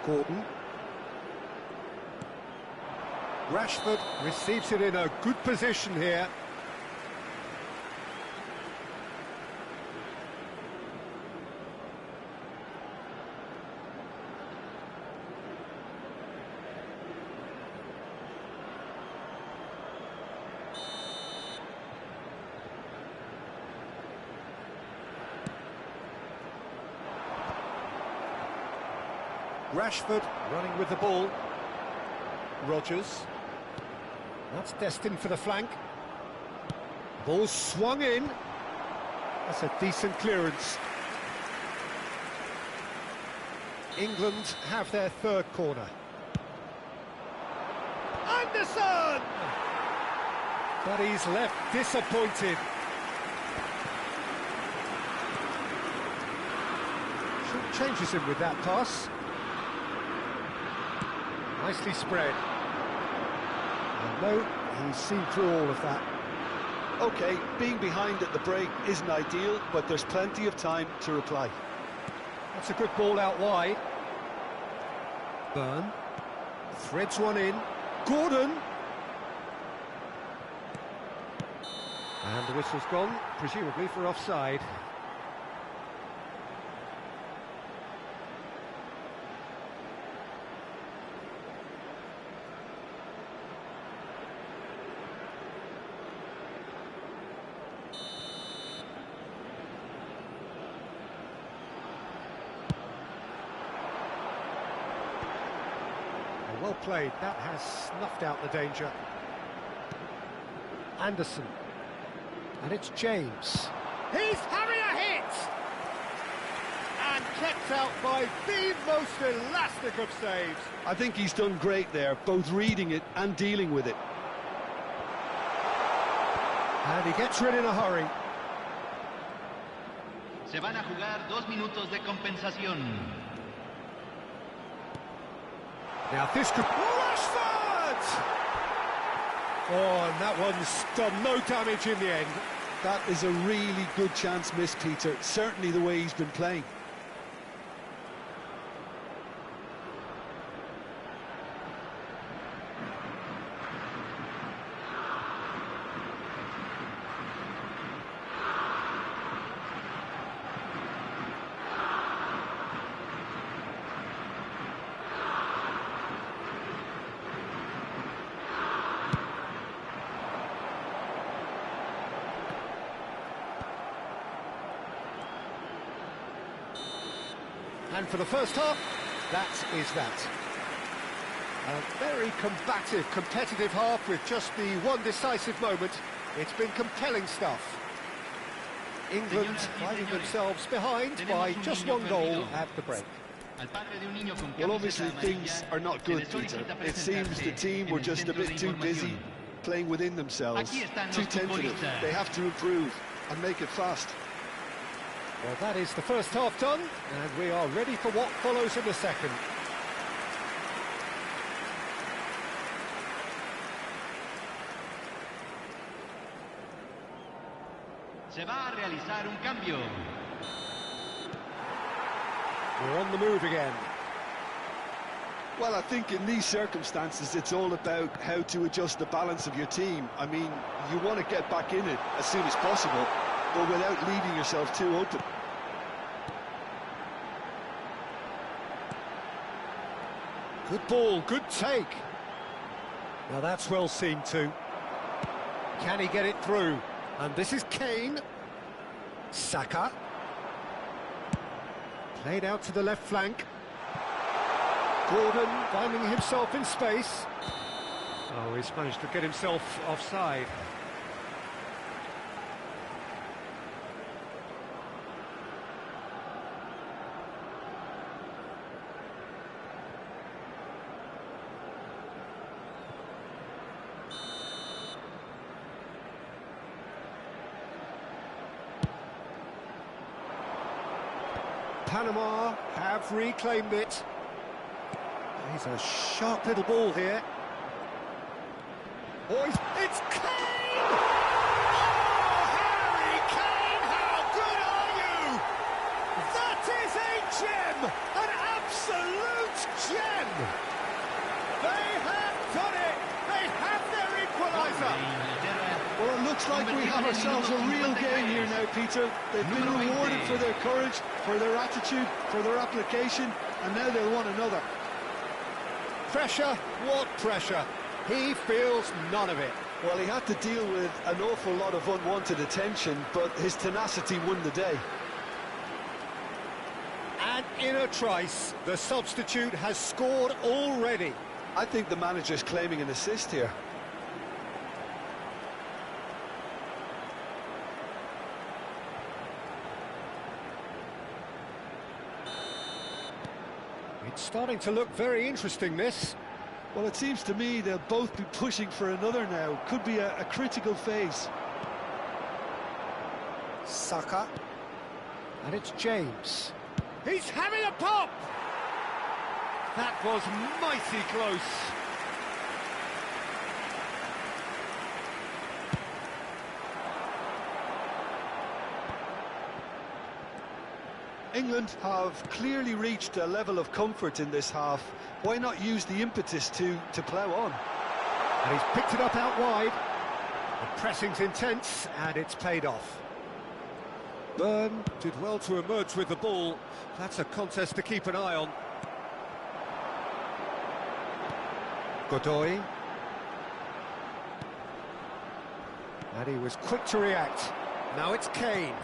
Gordon. Rashford receives it in a good position here. Rashford running with the ball. Rodgers. That's destined for the flank. Ball swung in. That's a decent clearance. England have their third corner. Anderson! But he's left disappointed. Changes him with that pass. Nicely spread. And no, he's seen through all of that. OK, being behind at the break isn't ideal, but there's plenty of time to reply. That's a good ball out wide. Byrne threads one in. Gordon! And the whistle's gone, presumably for offside. Well played, that has snuffed out the danger. Anderson. And it's James. He's having a hit! And kept out by the most elastic of saves. I think he's done great there, both reading it and dealing with it. And he gets rid in a hurry. Se van a jugar 2 minutos de compensación. Now this could... Rashford! Oh, and that one's done no damage in the end. That is a really good chance missed, Peter. Certainly the way he's been playing. And for the first half, that is that. A very combative, competitive half with just the one decisive moment. It's been compelling stuff. England finding themselves behind by just one goal at the break. Well, obviously things are not good, Peter. It seems the team were just a bit too busy playing within themselves, too tentative. They have to improve and make it fast. Well, that is the first half done, and we are ready for what follows in the second. Se va a realizar un cambio. We're on the move again. Well, I think in these circumstances, it's all about how to adjust the balance of your team. I mean, you want to get back in it as soon as possible, but without leaving yourself too open. Good ball, good take. Now that's well seen too. Can he get it through? And this is Kane. Saka. Played out to the left flank. Gordon finding himself in space. Oh, he's managed to get himself offside. Panama have reclaimed it. He's a sharp little ball here. Oh, it's Kane! Oh, Harry Kane, how good are you? That is a gem! An absolute gem! They have done it! They have their equaliser! Well, it looks like we have ourselves a real game here now, Peter. They've been rewarded for their courage, for their attitude, for their application, and now they'll want another. Pressure? What pressure? He feels none of it. Well, he had to deal with an awful lot of unwanted attention, but his tenacity won the day. And in a trice, the substitute has scored already. I think the manager's claiming an assist here. It's starting to look very interesting, this. Well, it seems to me they'll both be pushing for another now. Could be a critical phase. Saka. And it's James. He's having a pop! That was mighty close. England have clearly reached a level of comfort in this half. Why not use the impetus to plough on? And he's picked it up out wide. The pressing's intense, and it's paid off. Burn did well to emerge with the ball. That's a contest to keep an eye on. Godoy. And he was quick to react. Now it's Kane.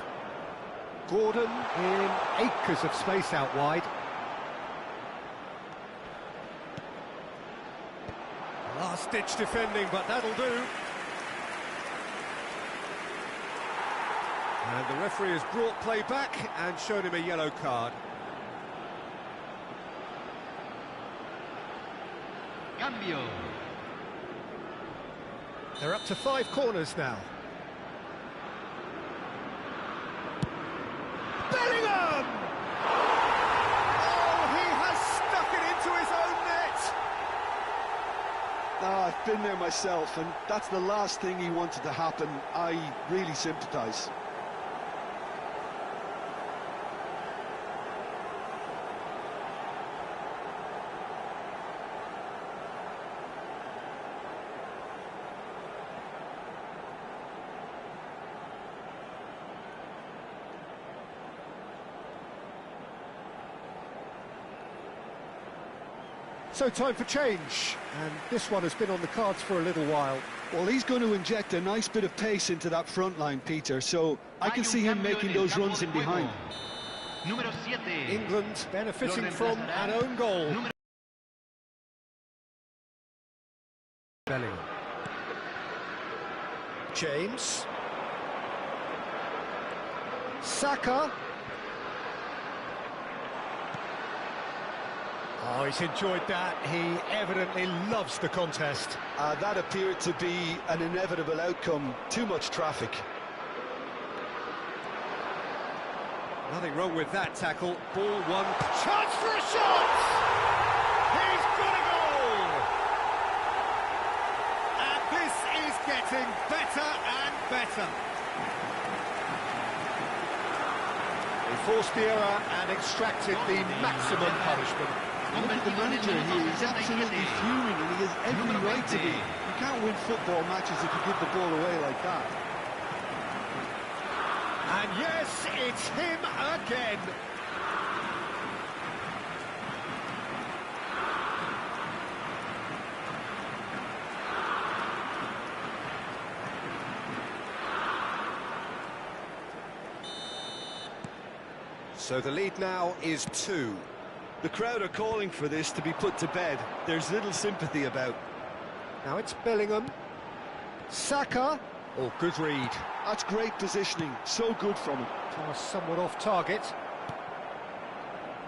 Gordon in acres of space out wide. Last-ditch defending, but that'll do. And the referee has brought play back and shown him a yellow card. Cambio. They're up to 5 corners now. Bellingham! Oh, he has stuck it into his own net! I've been there myself, and that's the last thing he wanted to happen. I really sympathise. So time for change, and this one has been on the cards for a little while. Well, he's going to inject a nice bit of pace into that front line, Peter, so I can see him making those runs in behind. England benefiting from an own goal. Bellingham. James. Saka. Oh, he's enjoyed that. He evidently loves the contest. That appeared to be an inevitable outcome. Too much traffic. Nothing wrong with that tackle. Ball one. Chance for a shot! He's got a goal! And this is getting better and better. He forced the error and extracted the maximum punishment. Look at the manager here, he's absolutely fuming and he has every right to be. You can't win football matches if you give the ball away like that. And yes, it's him again. So the lead now is 2. The crowd are calling for this to be put to bed. There's little sympathy about. Now it's Bellingham. Saka. Oh, good read. That's great positioning. So good from him. Pass somewhat off target.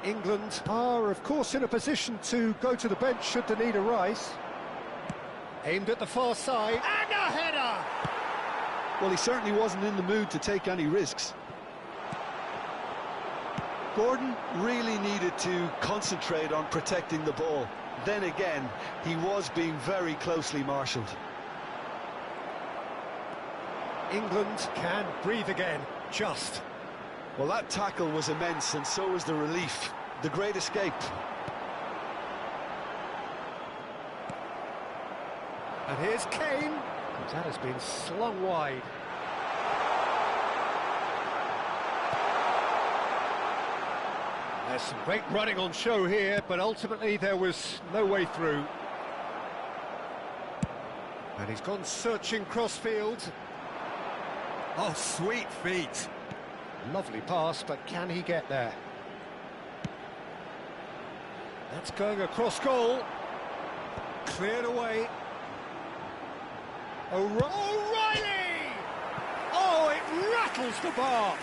England are, of course, in a position to go to the bench should the need arise. Aimed at the far side. And a header! Well, he certainly wasn't in the mood to take any risks. Gordon really needed to concentrate on protecting the ball. Then again, he was being very closely marshalled. England can breathe again, just. Well, that tackle was immense, and so was the relief. The great escape. And here's Kane. That has been slung wide. There's some great running on show here, but ultimately there was no way through. And he's gone searching crossfield. Oh, sweet feet. Lovely pass, but can he get there? That's going across goal. Cleared away. O'Reilly! Oh, it rattles the bar.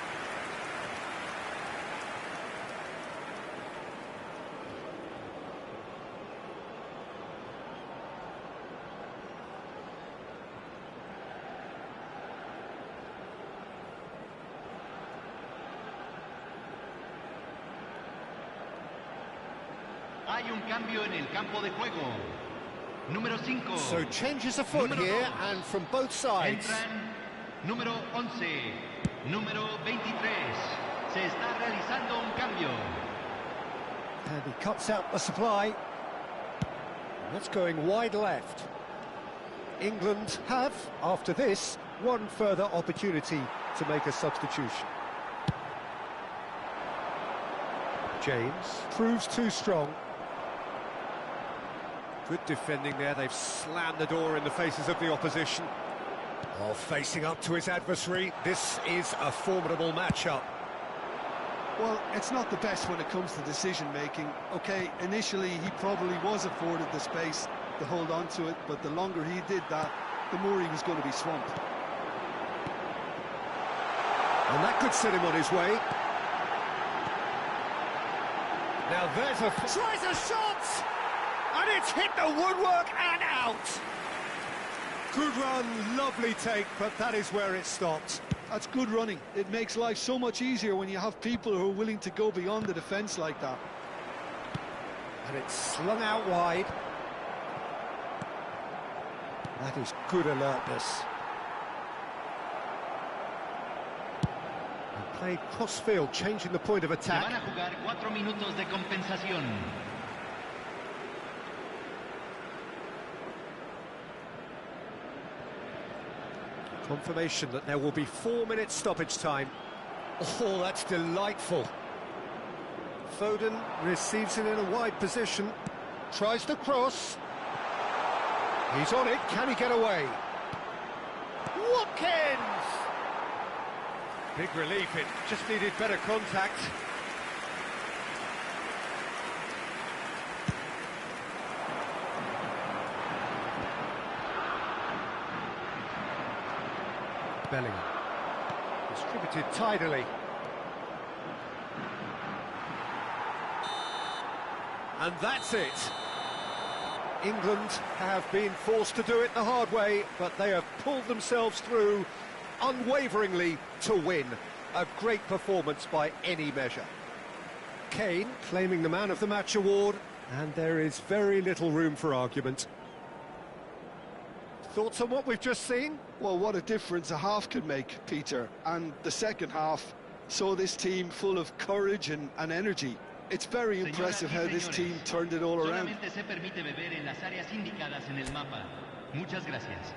Hay un cambio en el campo de juego. Número 5. So changes afoot here, and from both sides. Entran número 11, número 23. Se está realizando un cambio. And he cuts out the supply. That's going wide left. England have, after this, one further opportunity to make a substitution. James proves too strong. Good defending there, they've slammed the door in the faces of the opposition. Oh, facing up to his adversary, this is a formidable matchup. Well, it's not the best when it comes to decision-making. OK, initially he probably was afforded the space to hold on to it, but the longer he did that, the more he was going to be swamped. And that could set him on his way. Now there's tries a shot! And it's hit the woodwork and out! Good run, lovely take, but that is where it stopped. That's good running. It makes life so much easier when you have people who are willing to go beyond the defence like that. And it's slung out wide. That is good alertness. And played cross-field, changing the point of Se attack. van a jugar 4 minutos de compensación. Confirmation that there will be 4 minutes stoppage time. Oh, that's delightful. Foden receives it in a wide position. Tries to cross. He's on it. Can he get away? Watkins! Big relief. It just needed better contact. Bellingham. Distributed tidily. And that's it. England have been forced to do it the hard way, but they have pulled themselves through unwaveringly to win. A great performance by any measure. Kane claiming the Man of the Match award, and there is very little room for argument. Thoughts on what we've just seen? Well, what a difference a half can make, Peter. And the second half saw this team full of courage and energy. It's very impressive how this team turned it all around. Solamente se permite beber en las áreas indicadas en el mapa. Muchas gracias.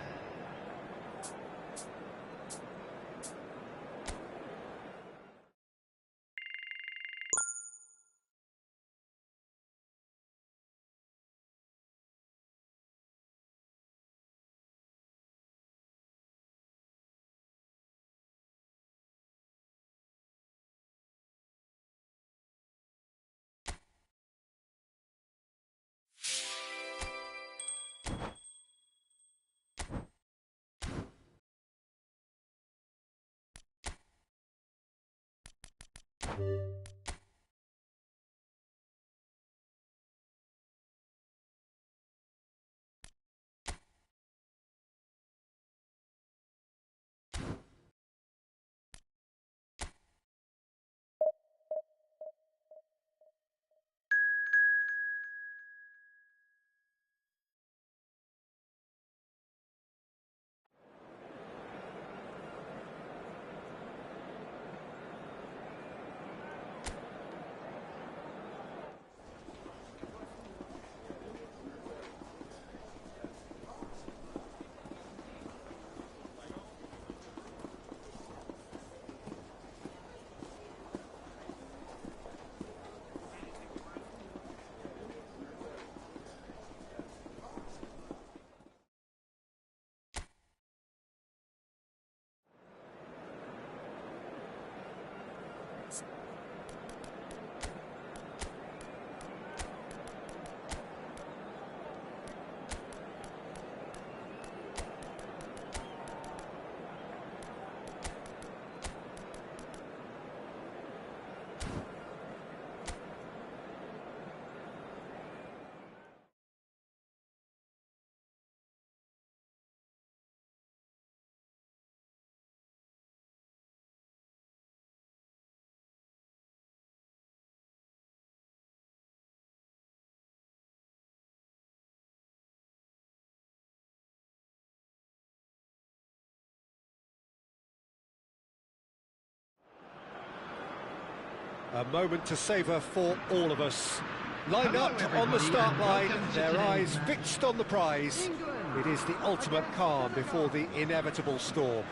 A moment to savour for all of us. Lined Hello, up on the everybody, start and line, welcome to their today's eyes match. fixed on the prize. It is the ultimate calm before the inevitable storm.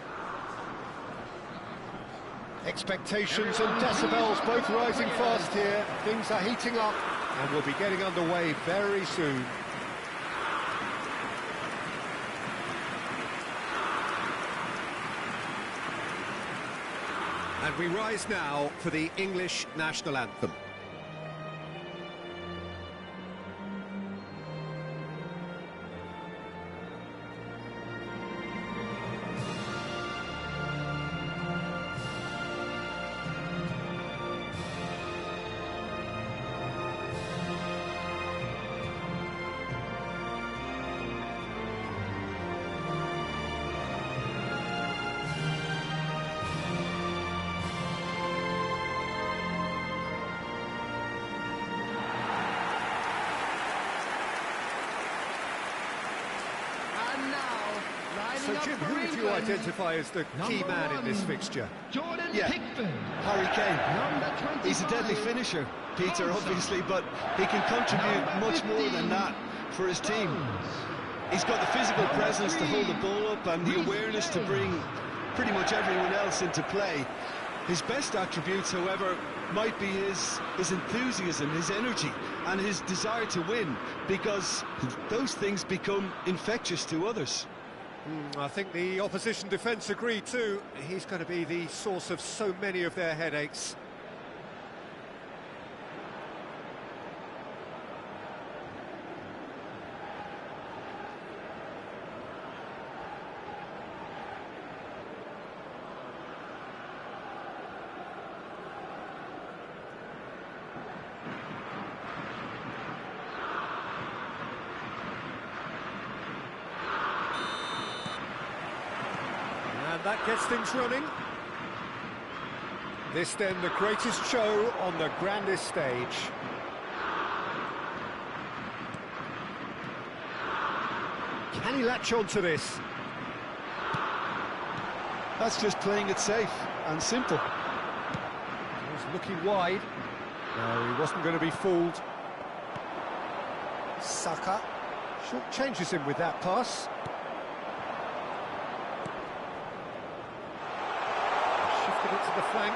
Expectations and decibels both rising fast here. Things are heating up and will be getting underway very soon. And we rise now for the English national anthem. So, Jim, who would you identify as the key man in this fixture? Jordan Yeah. Pickford. Harry Kane. Number 25. He's a deadly finisher, Peter, obviously, but he can contribute much more than that for his team. He's got the physical presence to hold the ball up and the awareness to bring pretty much everyone else into play. His best attributes, however, might be his enthusiasm, his energy, and his desire to win, because those things become infectious to others. I think the opposition defence agree too. He's going to be the source of so many of their headaches. And that gets things running. This then the greatest show on the grandest stage. Can he latch on to this? That's just playing it safe and simple. He's looking wide. No, he wasn't going to be fooled. Saka short changes him with that pass. Shifted it to the flank.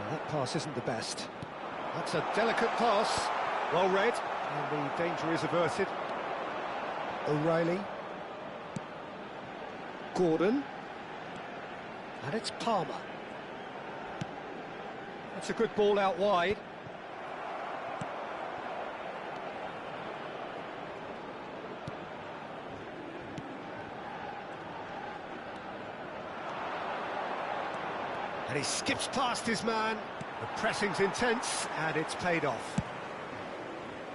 That pass isn't the best. That's a delicate pass. Well read. And the danger is averted. O'Reilly. Gordon. And it's Palmer. That's a good ball out wide. And he skips past his man. The pressing's intense, and it's paid off.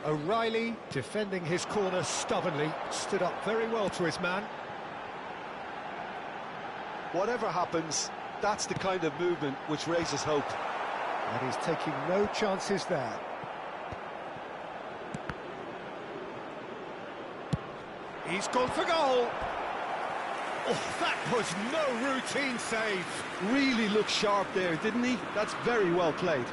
O'Reilly, defending his corner stubbornly, stood up very well to his man. Whatever happens, that's the kind of movement which raises hope. And he's taking no chances there. He's gone for goal. Oh, that was no routine save. Really looked sharp there, didn't he? That's very well played.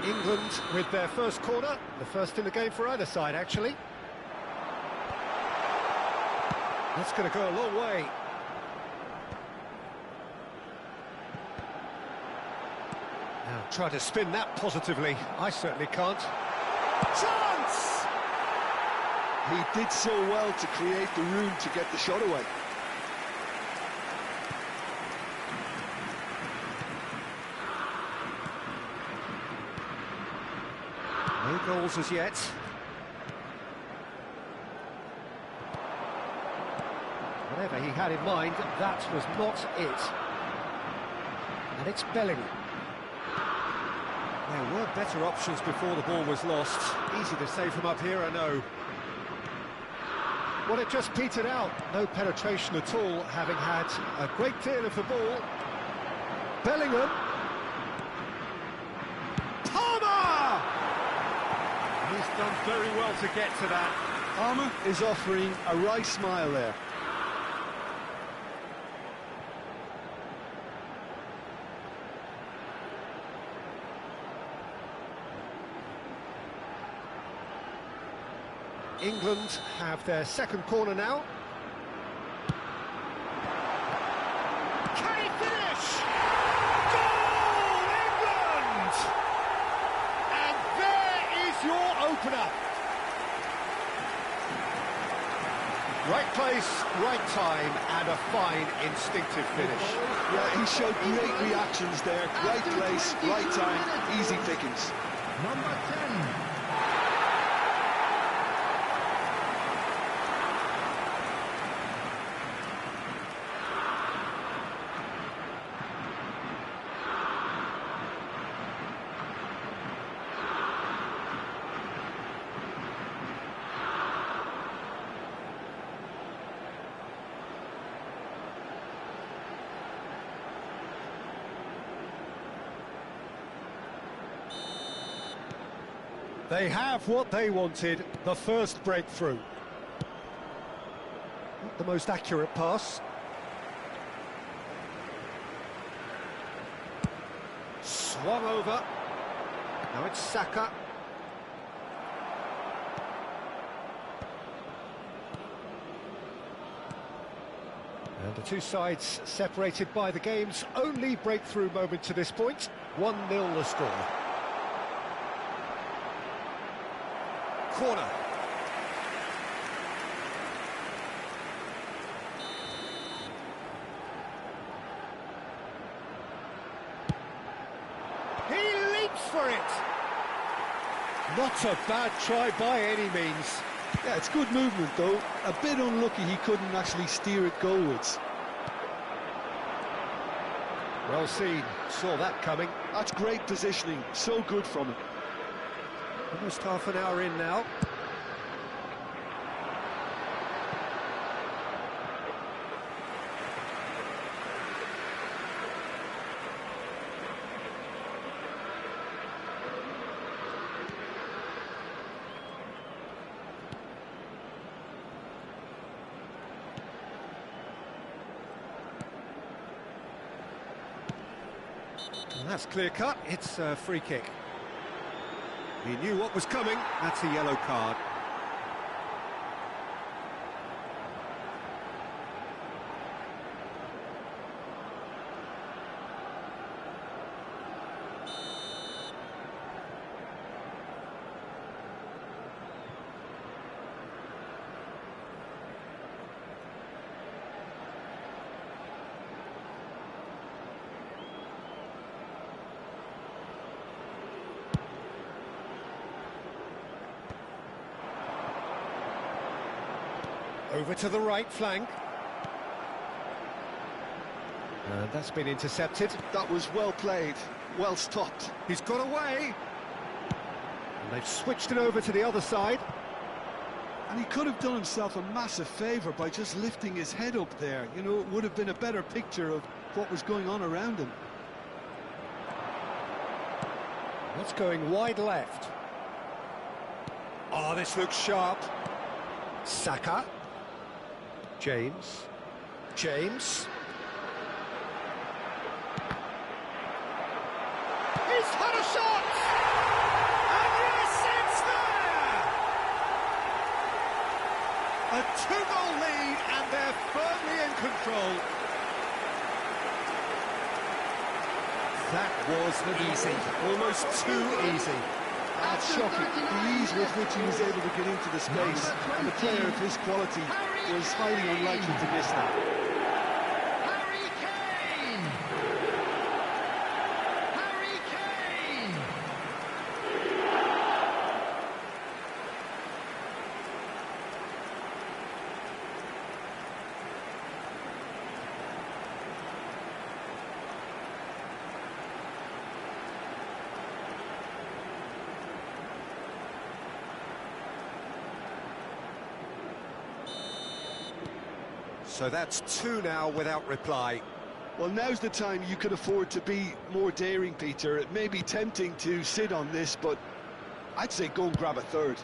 England with their first corner, the first in the game for either side, actually. That's going to go a long way. Now try to spin that positively. I certainly can't. Chance! He did so well to create the room to get the shot away. No goals as yet. Whatever he had in mind, that was not it. And it's Bellingham. There were better options before the ball was lost. Easy to say from up here, I know. Well, it just petered out. No penetration at all, having had a great deal of the ball. Bellingham. Palmer! He's Done very well to get to that. Armour is offering a wry smile there. England have their second corner now. Can he finish? Goal, England! And there is your opener. Right place, right time, and a fine instinctive finish. Yeah, he showed great reactions there. Right place, right time, easy pickings. Number 10. They have what they wanted, the first breakthrough. Not the most accurate pass. Swung over. Now it's Saka. And the two sides separated by the game's only breakthrough moment to this point. 1-0 the score. Corner. He leaps for it. Not a bad try by any means. Yeah, it's good movement though. A bit unlucky he couldn't actually steer it goalwards. Well seen, saw that coming. That's great positioning, so good from him. Almost half an hour in now. And that's clear cut, it's a free kick. He knew what was coming, that's a yellow card. Over to the right flank. And that's been intercepted. That was well played, well stopped. He's got away. And they've switched it over to the other side. And he could have done himself a massive favour by just lifting his head up there. You know, it would have been a better picture of what was going on around him. That's going wide left. Oh, this looks sharp. Saka. James. James. He's had a shot! And yes, it's there! A 2-goal lead, and they're firmly in control. That was easy, almost too easy. That's shocking, the ease with which he was able to get into the space, and a player of his quality was highly unlikely to miss that. Harry Kane! Harry Kane! So that's two now without reply. Well, now's the time you could afford to be more daring, Peter. It may be tempting to sit on this, but I'd say go and grab a third.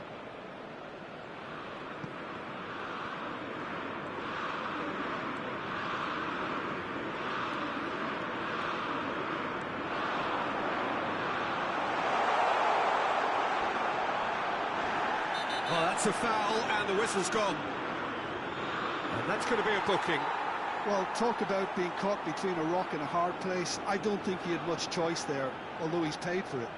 Well, that's a foul, and the whistle's gone. And that's going to be a booking. Well, talk about being caught between a rock and a hard place. I don't think he had much choice there, although he's paid for it.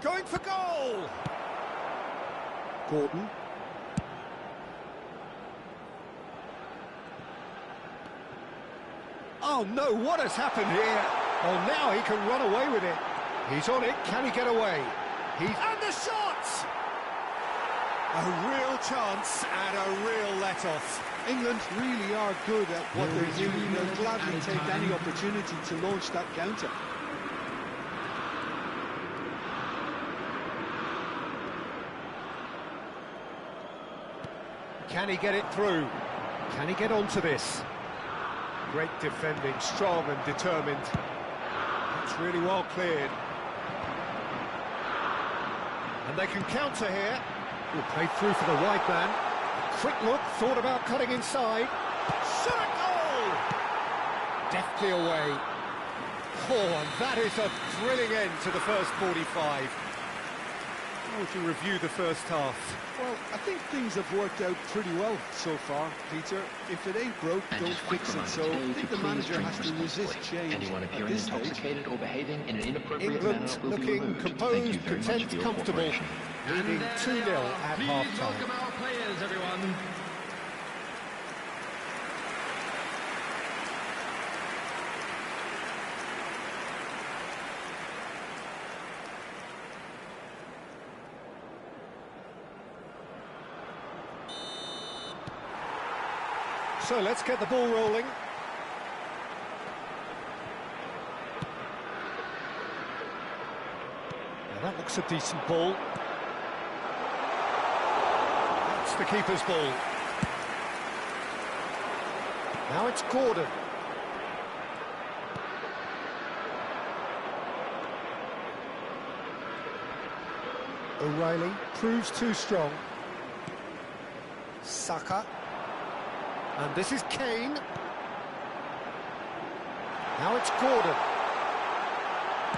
Going for goal! Gordon. Oh no, what has happened here? Oh, now he can run away with it. He's on it, can he get away? And the shot! A real chance and a real let-off. England really are good at what they're doing. They'll gladly take any opportunity to launch that counter. Can he get it through? Can he get onto this? Great defending, strong and determined. It's really well cleared. And they can counter here. Will play through for the wide man. Quick look, thought about cutting inside. Shot! Goal! Deftly away. Oh, and that is a thrilling end to the first 45. How would you review the first half? Well, I think things have worked out pretty well so far, Peter. If it ain't broke, And don't just quick fix it. reminder So to I you think the please manager drink has to resist responsibly. change Anyone at appearing this stage. intoxicated or behaving in an inappropriate England manner will be looking removed. Thank you composed, very much content, for your comfortable, cooperation. leading 2-0 at Please half-time. welcome our players, everyone. So let's get the ball rolling. Now that looks a decent ball. That's the keeper's ball. Now it's Gordon. O'Reilly proves too strong. Saka. And this is Kane. Now it's Gordon.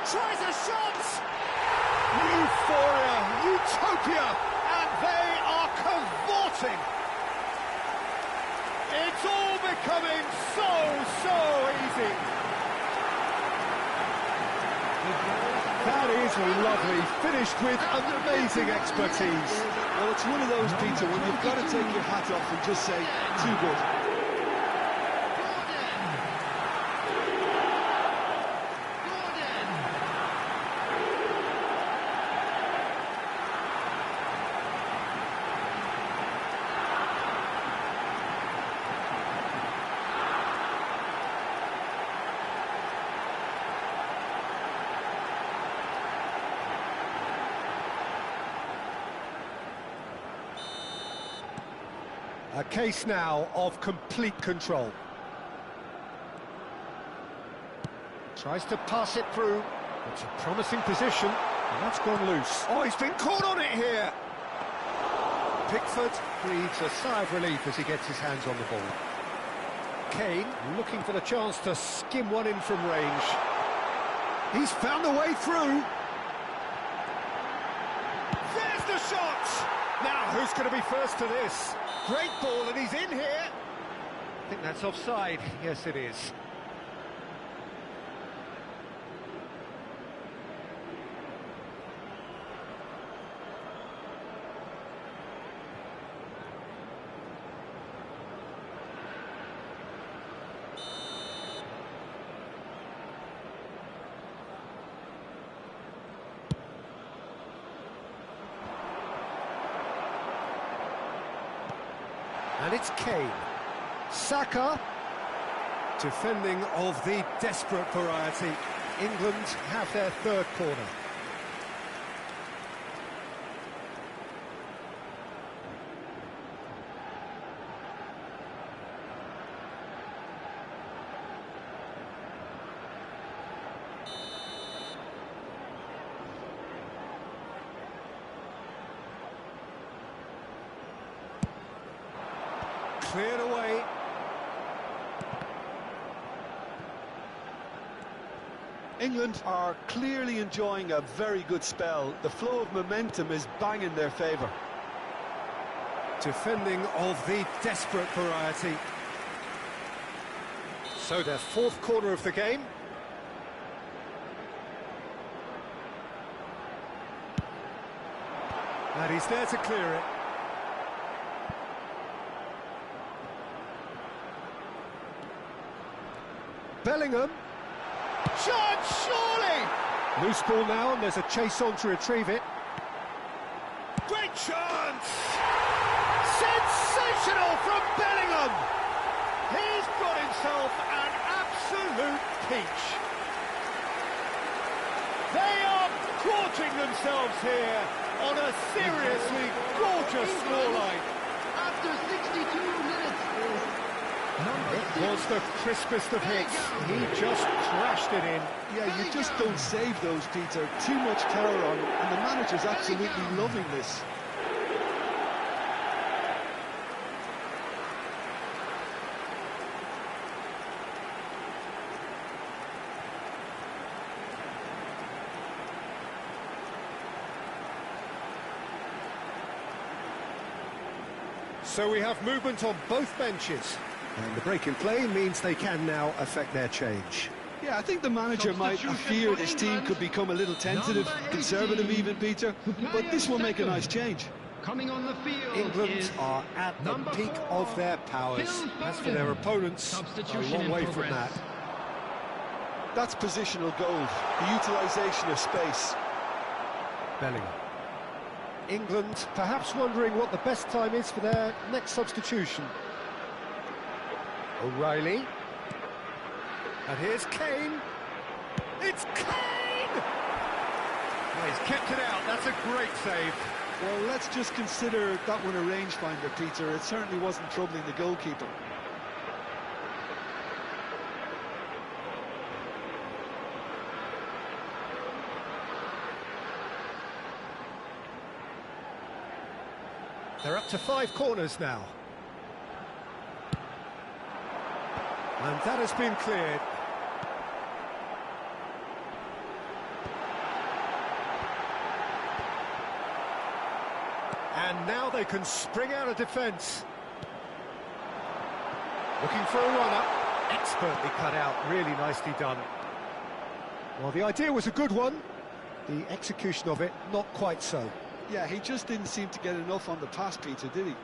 Tries a shot! Euphoria, utopia, and they are cavorting. It's all becoming so easy. That is lovely, finished with amazing expertise. Well, it's one of those, Peter, when you've got to take your hat off and just say, too good. A case now of complete control. Tries to pass it through. It's a promising position, and that's gone loose. Oh, he's been caught on it here! Pickford breathes a sigh of relief as he gets his hands on the ball. Kane looking for the chance to skim one in from range. He's found a way through. There's the shot! Now, who's going to be first to this? Great ball, and he's in here. I think that's offside. Yes, it is. And it's Kane. Saka, defending of the desperate variety. England have their third corner. Cleared away. England are clearly enjoying a very good spell. The flow of momentum is bang in their favour. Defending of the desperate variety. So their fourth corner of the game. And he's there to clear it. Bellingham. Chance, surely! Loose ball now, and there's a chase on to retrieve it. Great chance! Sensational from Bellingham! He's got himself an absolute peach. They are gorging themselves here on a seriously gorgeous scoreline. After 62 minutes, It was the crispest of hits. He just crashed it in. Yeah, you just don't save those, Peter. Too much power on, and the manager's absolutely loving this. So we have movement on both benches. And the break in play means they can now affect their change. Yeah, I think the manager might have feared his team could become a little tentative, conservative even, Peter, but this will make a nice change. coming on the field England is are at the peak of their powers. As for their opponents, a long way from that. That's positional gold, the utilisation of space. Bellingham. England perhaps wondering what the best time is for their next substitution. O'Reilly. And here's Kane. It's Kane! Well, he's kept it out. That's a great save. Well, let's just consider that one a rangefinder, Peter. It certainly wasn't troubling the goalkeeper. They're up to 5 corners now. And that has been cleared. And now they can spring out of defence. Looking for a run-up. Expertly cut out, really nicely done. Well, the idea was a good one. The execution of it, not quite so. Yeah, he just didn't seem to get enough on the pass, Peter, did he?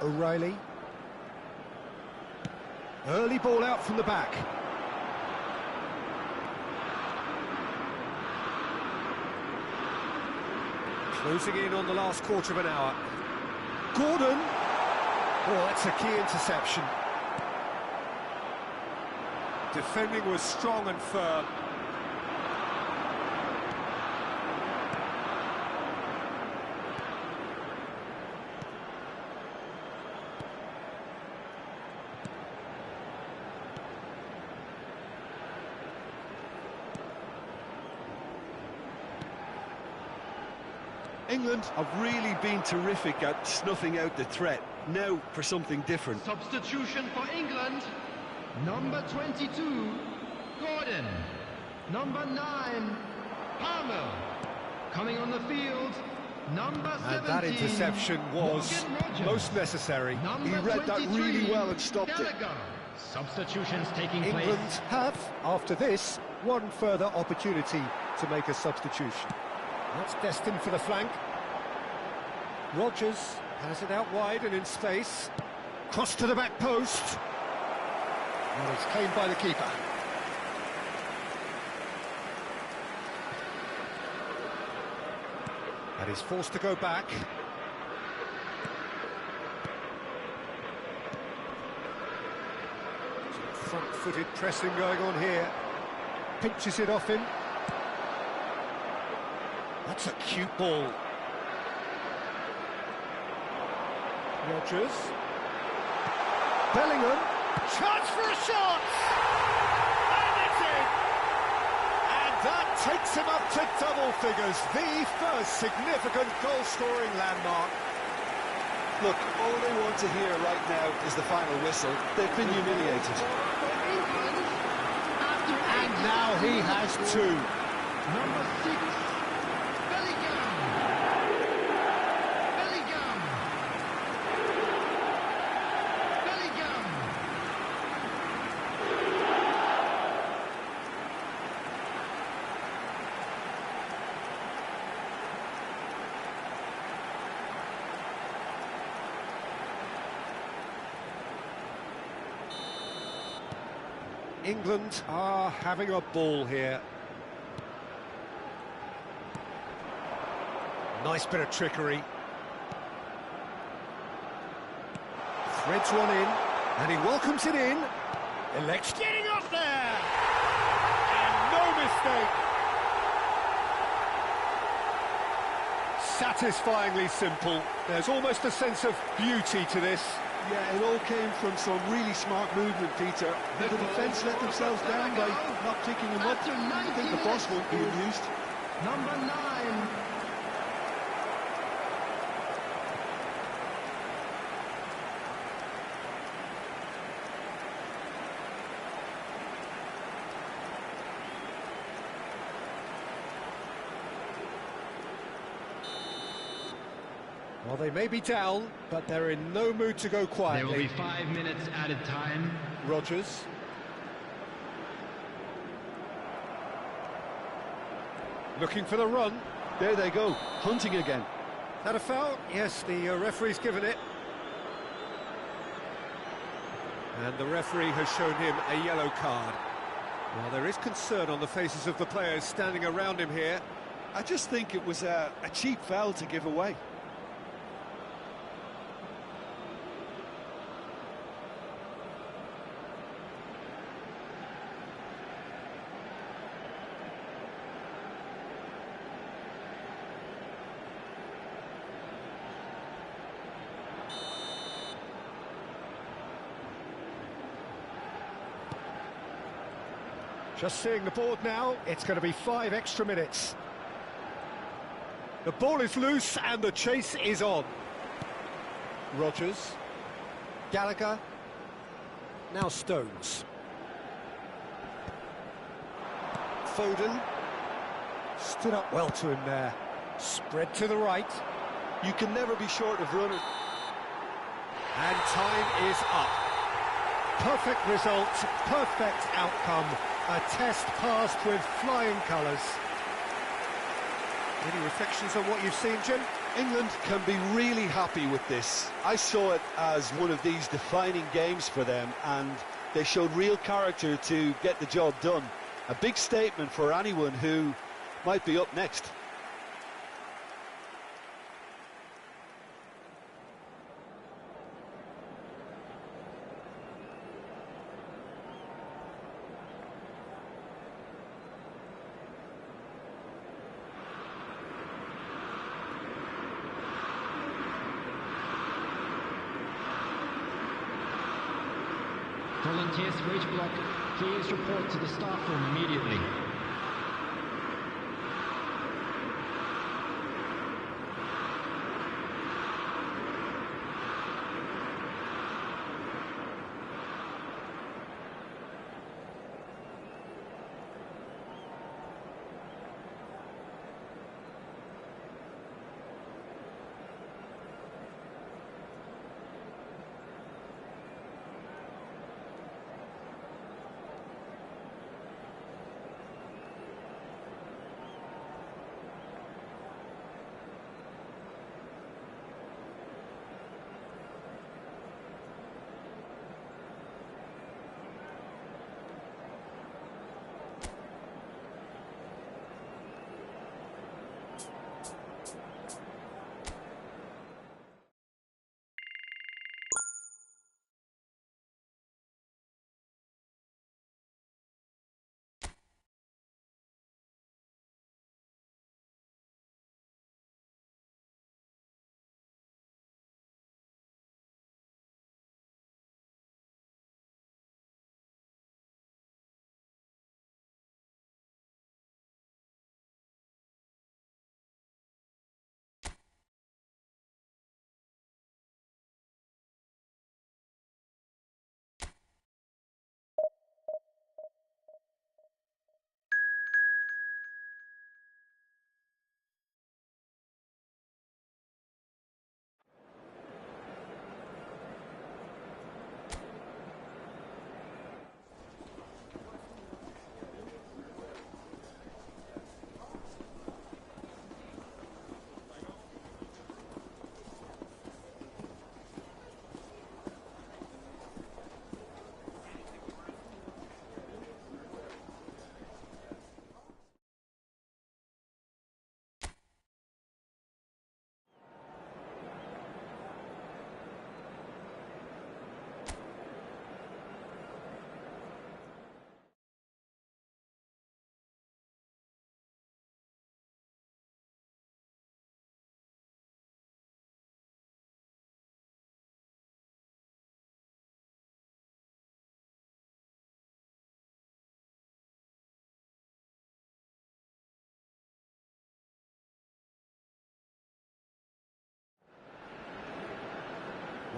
O'Reilly. Early ball out from the back. Closing in on the last quarter of an hour. Gordon. Oh, that's a key interception. Defending was strong and firm. England have really been terrific at snuffing out the threat. Now for something different. substitution for England. Number 22, Gordon. Number 9, Palmer. Coming on the field, number 17. And that interception was most necessary. He read that really well and stopped it. Gallagher. Substitutions taking England place. have, after this, one further opportunity to make a substitution. That's destined for the flank. Rodgers has it out wide and in space. Cross to the back post. And it's claimed by the keeper. And he's forced to go back. Some front-footed pressing going on here. Pinches it off him. That's a cute ball. Rodgers. Bellingham. Chance for a shot! And it's in! And That takes him up to double figures, the first significant goal-scoring landmark. Look, all they want to hear right now is the final whistle. They've been humiliated. And now he has two. Number 6, Bellingham. Bellingham. Bellingham. England are having a ball here. Nice bit of trickery. Threads one in, and he welcomes it in. Elects getting up there! And no mistake! Satisfyingly simple. There's almost a sense of beauty to this. Yeah, it all came from some really smart movement, Peter. The defence let themselves down by not picking him up. I think the boss won't be amused. Number 9. Well, they may be down, but they're in no mood to go quietly. There will be 5 minutes added time. Rodgers. Looking for the run. There they go, hunting again. That a foul? Yes, the referee's given it. And the referee has shown him a yellow card. Well, there is concern on the faces of the players standing around him here. I just think it was a cheap foul to give away. Just seeing the board now, it's going to be 5 extra minutes. The ball is loose and the chase is on. Rodgers. Gallagher. Now Stones. Foden. Stood up well to him there. Spread to the right. You can never be short of runners. And time is up. Perfect result, perfect outcome. A test passed with flying colours. Any reflections on what you've seen, Jim? England can be really happy with this. I saw it as one of these defining games for them, and they showed real character to get the job done. A big statement for anyone who might be up next. Volunteers for each block, please report to the staff room immediately.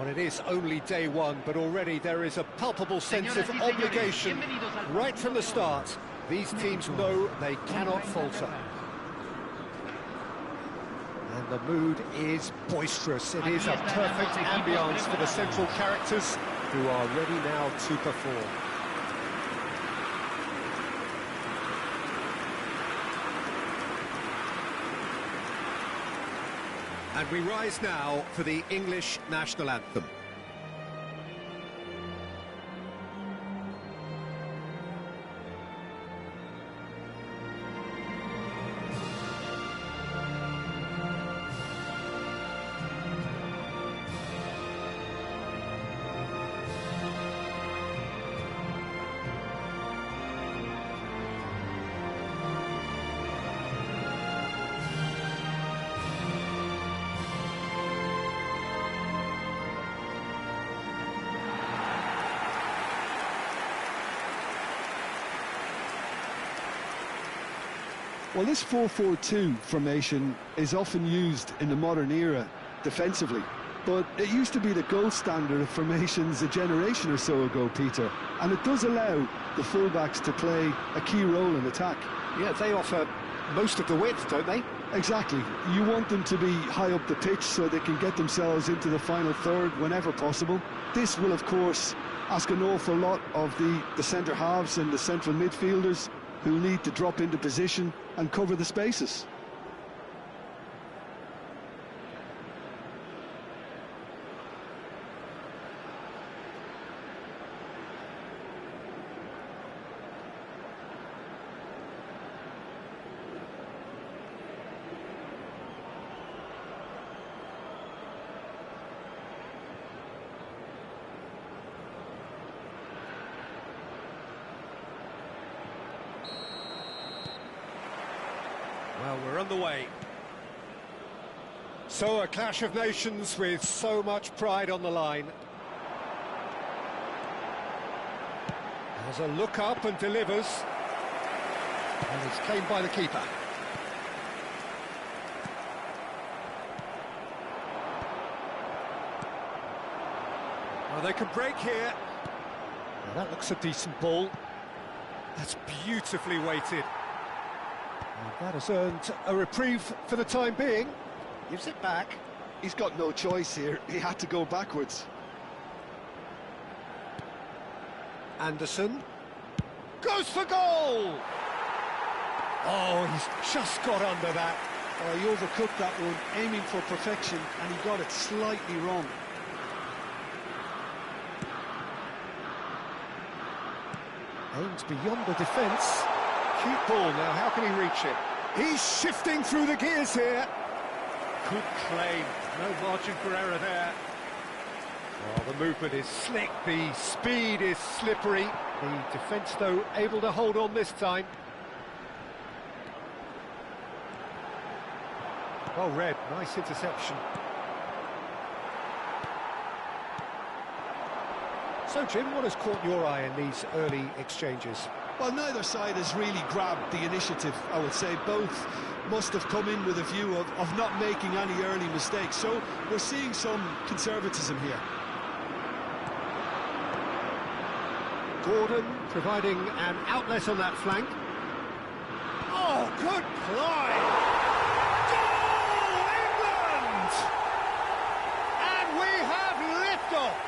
Well, it is only day one, but already there is a palpable sense of obligation right from the start. These teams know they cannot falter. And the mood is boisterous. It is a perfect ambience for the central characters who are ready now to perform. And we rise now for the English national anthem. Well, this 4-4-2 formation is often used in the modern era defensively, but it used to be the gold standard of formations a generation or so ago, Peter, and it does allow the fullbacks to play a key role in attack. Yeah, they offer most of the width, don't they? Exactly. You want them to be high up the pitch so they can get themselves into the final third whenever possible. This will, of course, ask an awful lot of the centre halves and the central midfielders, who need to drop into position and cover the spaces. Well, we're on the way. So a clash of nations with so much pride on the line. Has a look up and delivers. And it's claimed by the keeper. Well, they can break here. Now that looks a decent ball. That's beautifully weighted. And that has earned a reprieve for the time being. Gives it back. He's got no choice here. He had to go backwards. Anderson goes for goal! Oh, he's just got under that. Oh, he overcooked that one, aiming for perfection, and he got it slightly wrong. Aims beyond the defence. Cute ball now, how can he reach it? He's shifting through the gears here. Good claim, no margin for error there. Oh, the movement is slick, the speed is slippery. The defence, though, able to hold on this time. Well read, nice interception. So, Jim, what has caught your eye in these early exchanges? Well, neither side has really grabbed the initiative, I would say. Both must have come in with a view of not making any early mistakes. So we're seeing some conservatism here. Gordon providing an outlet on that flank. Oh, good play! Goal, England! And we have liftoff!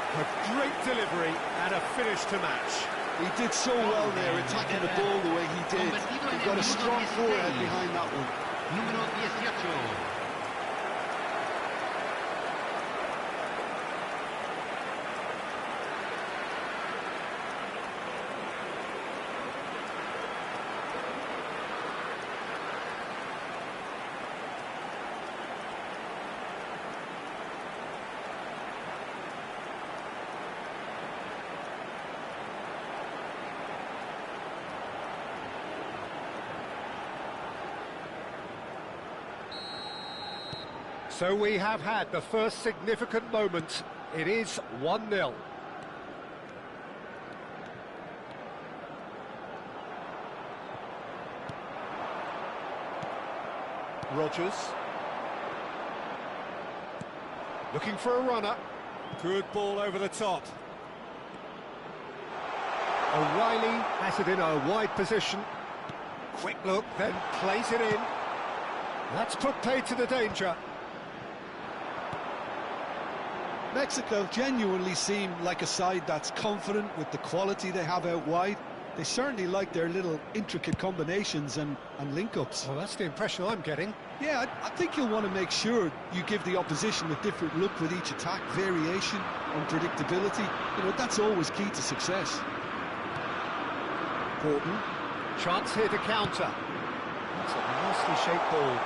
A great delivery and a finish to match. He did so well there, attacking the ball the way he did. He got a strong forehead behind that one. Número 18. So we have had the first significant moment. It is 1-0. Rodgers. Looking for a runner. Good ball over the top. O'Reilly has it in a wide position. Quick look, then plays it in. That's put paid to the danger. Mexico genuinely seem like a side that's confident with the quality they have out wide. They certainly like their little intricate combinations and link-ups. Well, that's the impression I'm getting. Yeah, I think you'll want to make sure you give the opposition a different look with each attack, variation, unpredictability. You know, that's always key to success. Gordon, chance here to counter. That's a nicely shaped ball.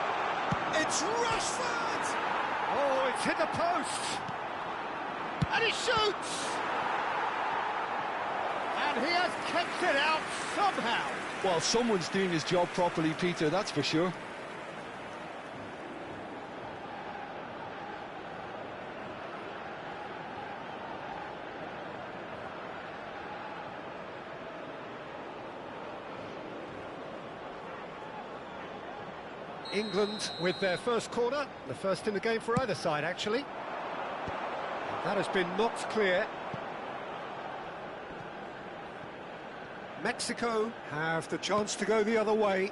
It's Rashford! Oh, it's hit the post! And he shoots! And he has kept it out somehow. Well, someone's doing his job properly, Peter, that's for sure. England with their first corner, the first in the game for either side, actually. That has been knocked clear. Mexico have the chance to go the other way.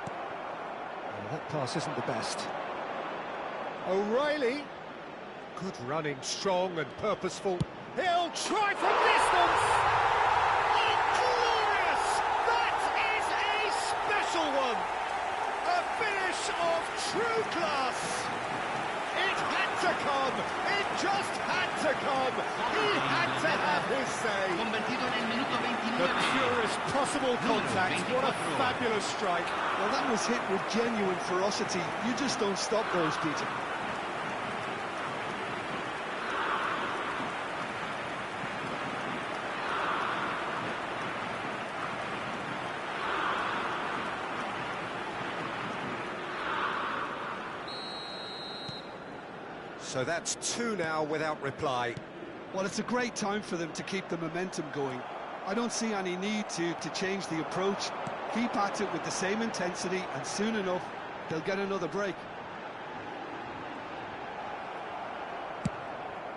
Well, that pass isn't the best. O'Reilly. Good running, strong and purposeful. He'll try from distance! Oh, glorious! That is a special one! A finish of true class! It had to come! It just had to come! He had to have his say! The purest possible contact, what a fabulous strike! Well, that was hit with genuine ferocity. You just don't stop those, Peter. So that's two now without reply. Well, it's a great time for them to keep the momentum going. I don't see any need to change the approach. Keep at it with the same intensity, and soon enough, they'll get another break.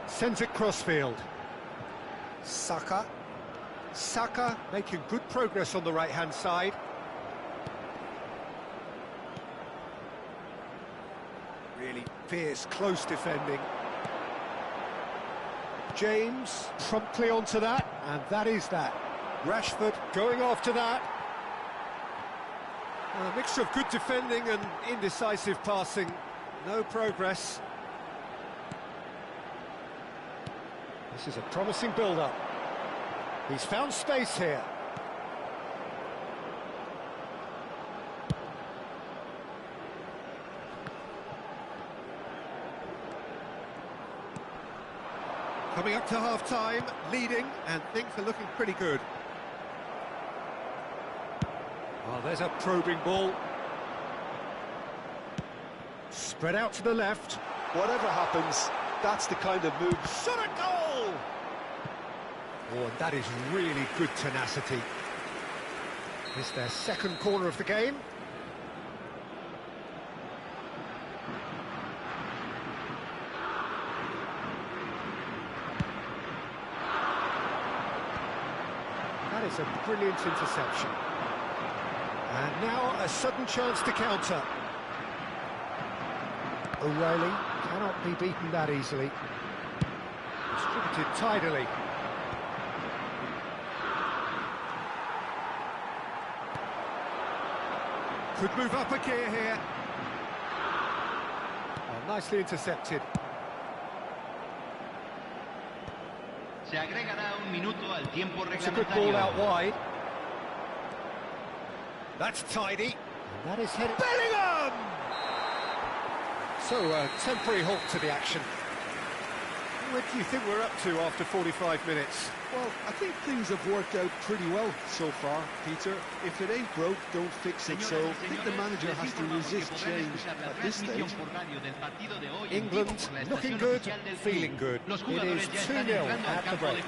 Sends it crossfield. Saka. Saka making good progress on the right-hand side. Really fierce, close defending. James promptly onto that, and that is that. Rashford going after that. A mixture of good defending and indecisive passing. No progress. This is a promising build-up. He's found space here. Coming up to half-time, leading, and things are looking pretty good. Oh, there's a probing ball. Spread out to the left. Whatever happens, that's the kind of move. Shot a goal! Oh, and that is really good tenacity. It's their second corner of the game. That is a brilliant interception. And now a sudden chance to counter. O'Reilly cannot be beaten that easily. Distributed tidily. Could move up a gear here. Oh, nicely intercepted. Se agregará un minuto al tiempo It's a good ball out reglamentario. wide. That's tidy. And that is headed. Bellingham! So, a temporary halt to the action. What do you think we're up to after 45 minutes? Well, I think things have worked out pretty well so far, Peter. If it ain't broke, don't fix it. So I think the manager has to resist change at this stage. England looking good, feeling good. It is 2-0 at the break.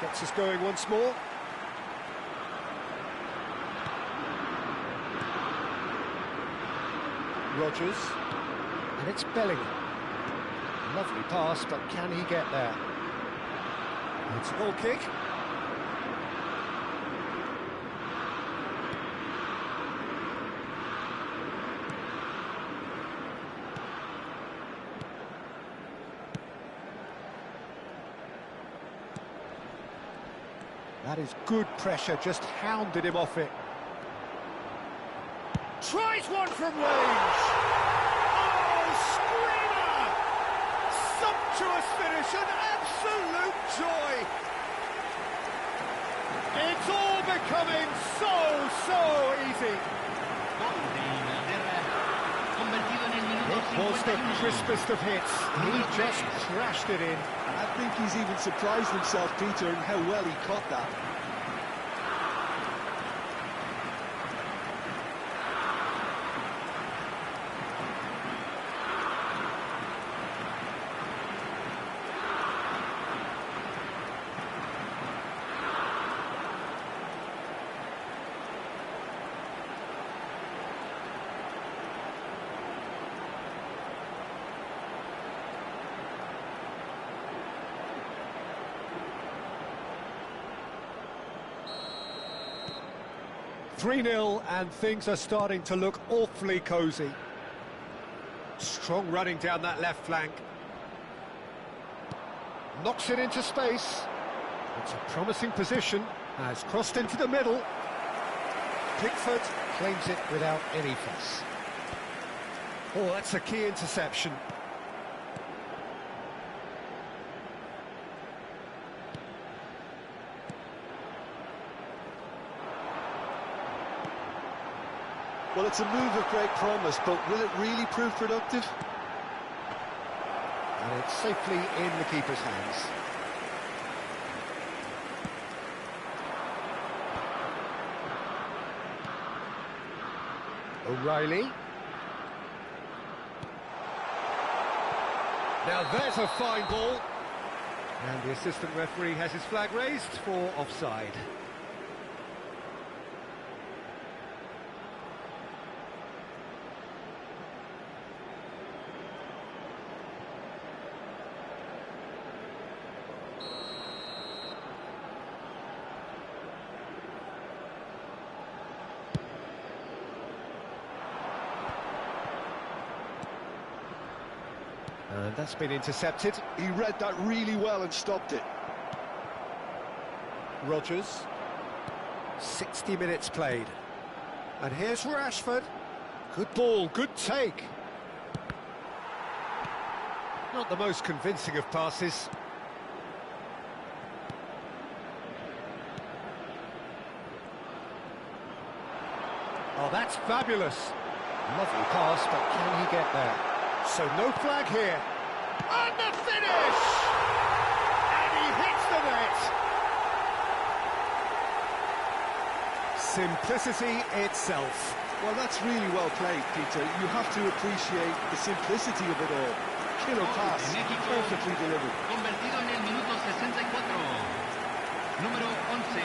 Gets us going once more. Rodgers. And it's Bellingham. Lovely pass, but can he get there? It's a goal kick. That is good pressure, just hounded him off it. Tries one from range! Oh, screamer! Sumptuous finish, an absolute joy! It's all becoming so easy. It was the crispest of hits. He just crashed it in. I think he's even surprised himself, Peter, in how well he caught that. "3-0 and things are starting to look awfully cosy. Strong running down that left flank. Knocks it into space. It's a promising position. Has crossed into the middle. Pickford claims it without any fuss. Oh, that's a key interception. Well, it's a move of great promise, but will it really prove productive? And it's safely in the keeper's hands. O'Reilly. Now there's a fine ball. And the assistant referee has his flag raised for offside. And that's been intercepted. He read that really well and stopped it. Rodgers. 60 minutes played. And here's Rashford. Good ball, good take. Not the most convincing of passes. Oh, that's fabulous. Lovely pass, but can he get there? So no flag here. And the finish! And he hits the net! Simplicity itself. Well, that's really well played, Peter. You have to appreciate the simplicity of it all. Killer pass, perfectly delivered. Convertido en el minuto 64. Número 11.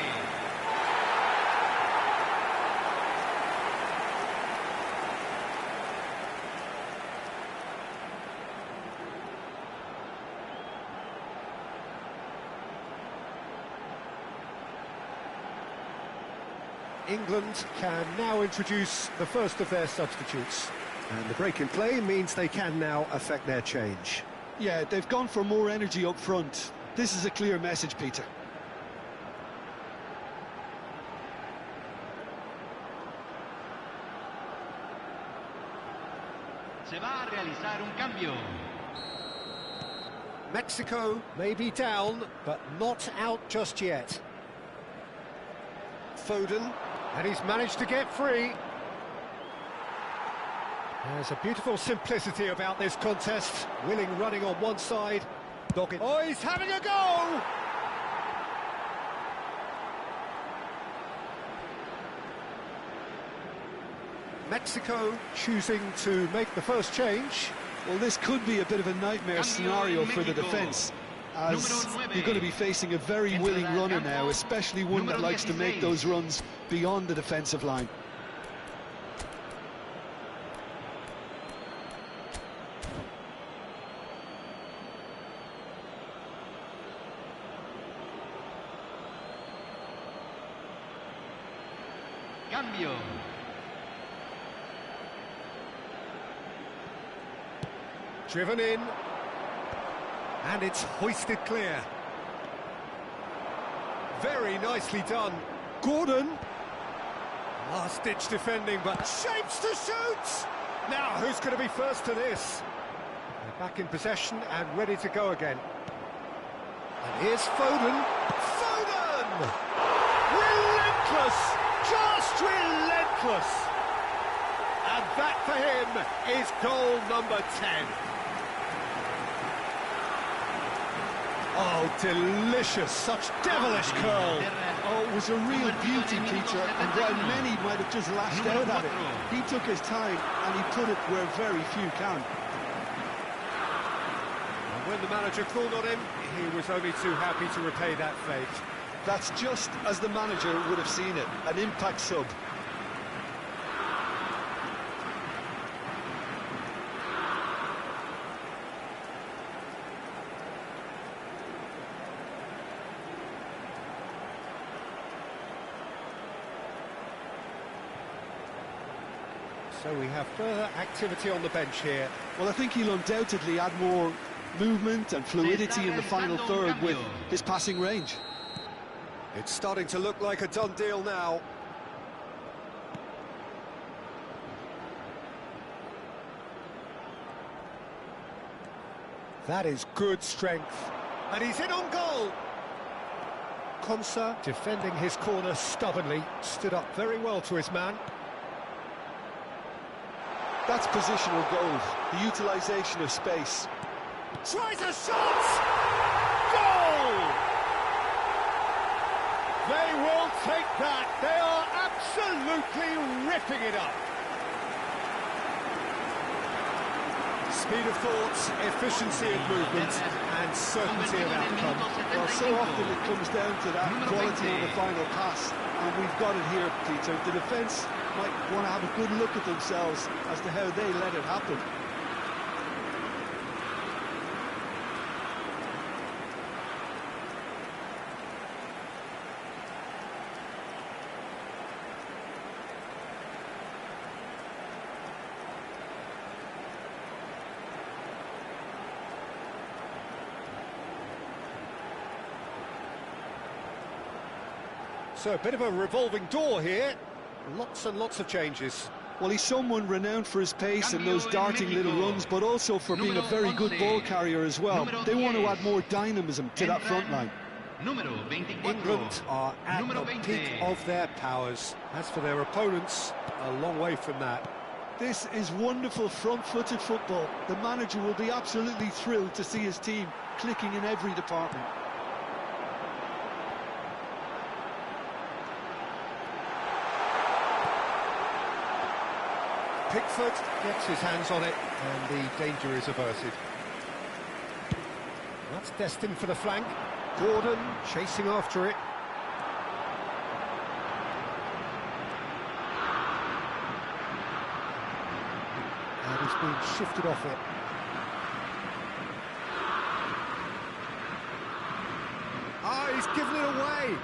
England can now introduce the first of their substitutes. And the break in play means they can now affect their change. Yeah, they've gone for more energy up front. This is a clear message, Peter. Se va a realizar un cambio. Mexico may be down, but not out just yet. Foden, and he's managed to get free. There's a beautiful simplicity about this contest. Willing running on one side, dogged. Oh, he's having a go! Mexico choosing to make the first change. Well, this could be a bit of a nightmare scenario for the defence. as you're going to be facing a very willing runner now, especially one that likes to make those runs beyond the defensive line. Cambio. Driven in. And it's hoisted clear. Very nicely done. Gordon. Last-ditch defending, but shapes to shoot! Now, who's going to be first to this? They're back in possession and ready to go again. And here's Foden. Foden! Relentless! Just relentless! And that for him is goal number 10. Oh, delicious, such devilish curl. Oh, it was a real beauty, Peter, and while many might have just lashed out at it, he took his time and he put it where very few can. And when the manager called on him, he was only too happy to repay that fate. That's just as the manager would have seen it, an impact sub. So we have further activity on the bench here. Well, I think he'll undoubtedly add more movement and fluidity in the final third with his passing range. It's starting to look like a done deal now. That is good strength. And he's in on goal. Konsa, defending his corner stubbornly, stood up very well to his man. That's positional goal, the utilisation of space. Tries a shot! Goal! They will take that. They are absolutely ripping it up. Speed of thought, efficiency of movement, and certainty of outcome. Well, so often it comes down to that quality on the final pass, and we've got it here, Peter. The defence might want to have a good look at themselves as to how they let it happen. So a bit of a revolving door here. Lots and lots of changes. Well, he's someone renowned for his pace and those darting little runs, but also for being a very good ball carrier as well. They want to add more dynamism to that front line. England are at the peak of their powers. As for their opponents, a long way from that. This is wonderful front-footed football. The manager will be absolutely thrilled to see his team clicking in every department. Pickford gets his hands on it, and the danger is averted. That's destined for the flank. Gordon chasing after it. And he's being shifted off it. Ah, he's given it away.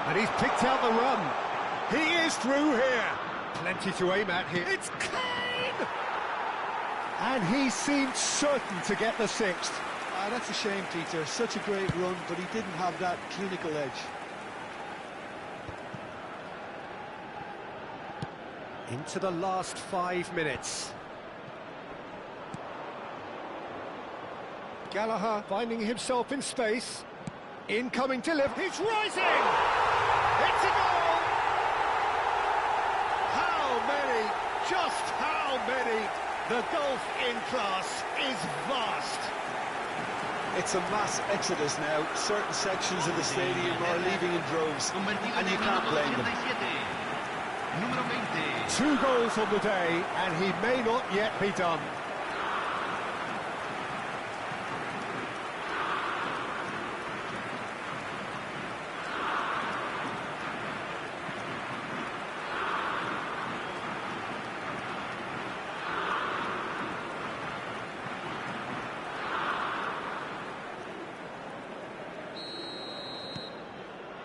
And he's picked out the run. He is through here. Plenty to aim at here. It's Kane! And he seemed certain to get the sixth. Ah, that's a shame, Peter. Such a great run, but he didn't have that clinical edge. Into the last 5 minutes. Gallagher finding himself in space. Incoming delivery. He's rising! It's a goal! Just how many? The gulf in class is vast. It's a mass exodus now. Certain sections of the stadium are leaving in droves, and you can't blame them. 2 goals on the day, and he may not yet be done.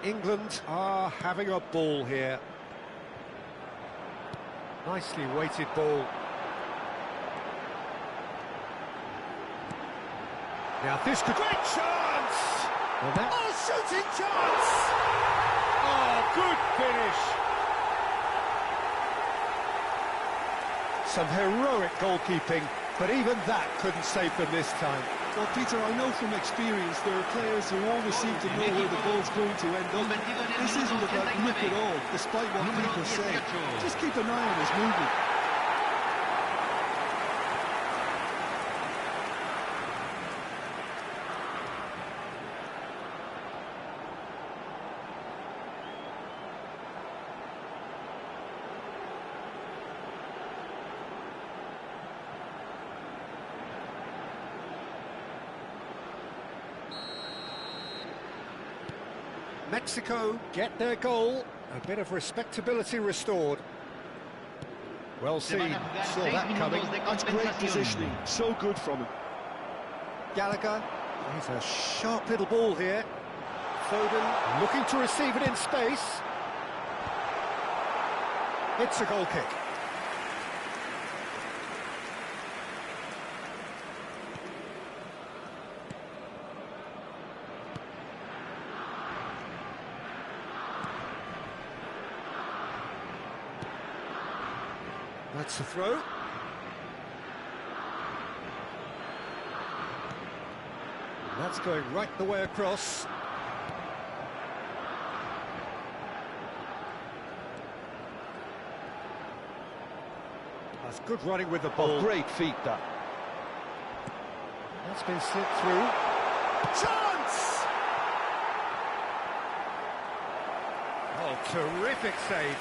England are having a ball here. Nicely weighted ball. Now this could... Great chance! Well, shooting chance! Oh, good finish! Some heroic goalkeeping, but even that couldn't save them this time. Well, Peter, I know from experience there are players who always seem to know where the ball's going to end up. This isn't about luck at all, despite what people say. Just keep an eye on his movement. Mexico get their goal, a bit of respectability restored. Well seen, saw that coming. That's great positioning, so good from him. Gallagher, he's a sharp little ball here. Foden looking to receive it in space. It's a goal kick. That's the throw. That's going right the way across. That's good running with the ball. Oh, great feet, that. That's been slipped through. Chance! Oh, terrific save.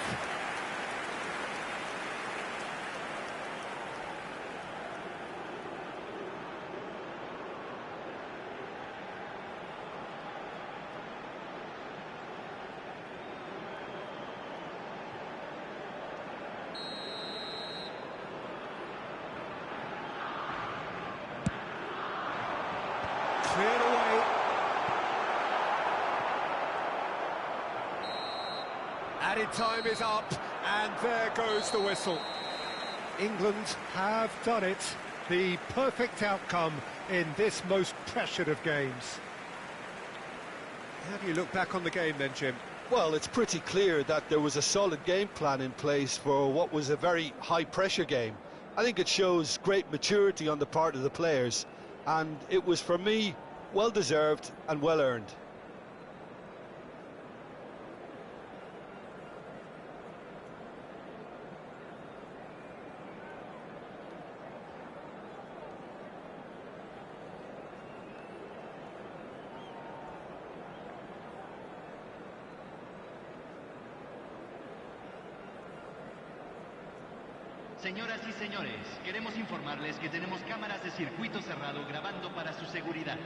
Cleared away. Added time is up, and there goes the whistle. England have done it. The perfect outcome in this most pressured of games. How do you look back on the game then, Jim? Well, it's pretty clear that there was a solid game plan in place for what was a very high-pressure game. I think it shows great maturity on the part of the players, and it was, for me, well-deserved and well-earned. Señoras y señores, queremos informarles que tenemos cámaras de circuito cerrado grabando para su seguridad.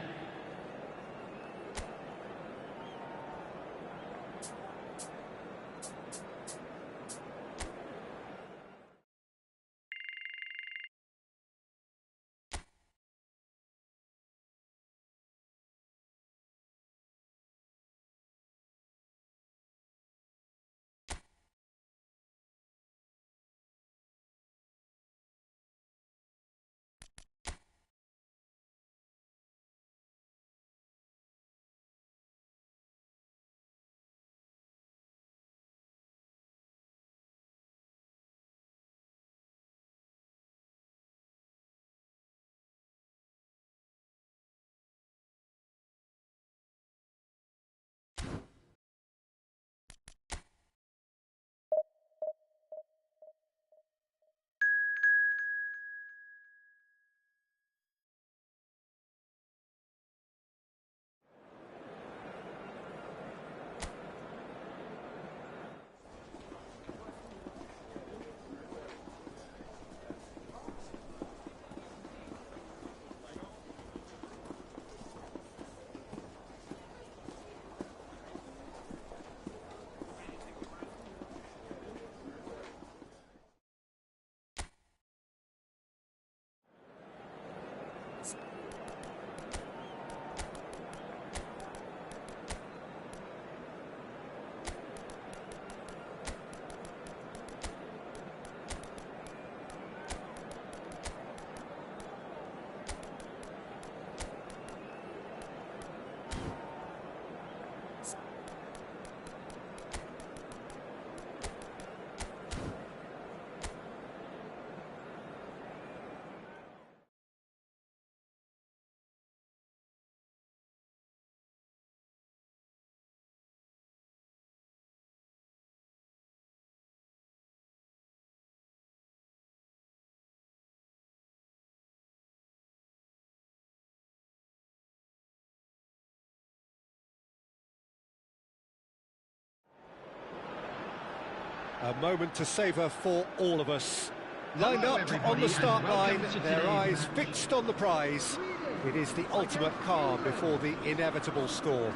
A moment to savour for all of us. Lined Hello, up everybody, on the start and welcome line, to their today's eyes match. fixed on the prize. It is the ultimate calm before the inevitable score.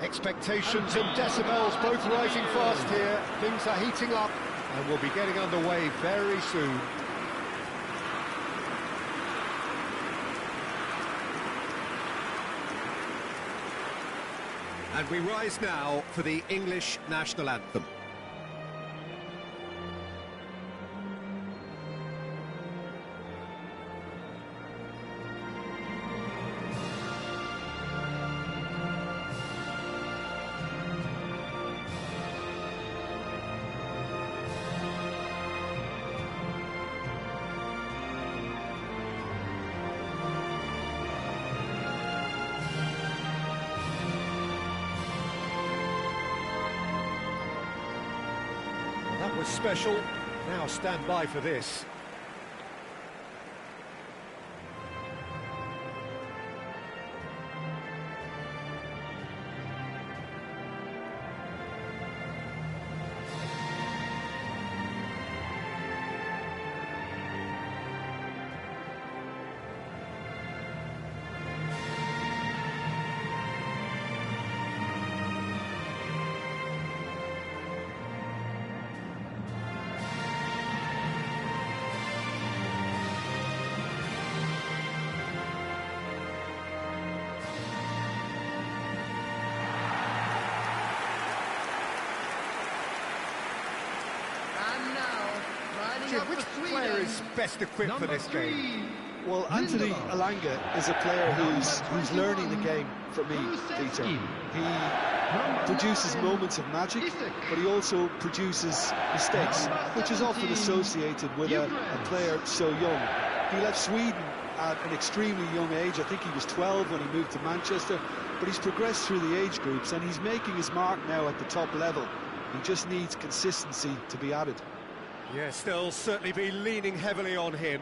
Expectations and decibels both rising fast here. Things are heating up and we'll be getting underway very soon. And we rise now for the English national anthem. That was special. Now stand by for this. Jim, which player is best equipped for this game? Well, Anthony Elanga is a player who's learning the game for me, Peter. He produces moments of magic, but he also produces mistakes, which is often associated with a player so young. He left Sweden at an extremely young age. I think he was 12 when he moved to Manchester, but he's progressed through the age groups and he's making his mark now at the top level. He just needs consistency to be added. Yes, they'll certainly be leaning heavily on him.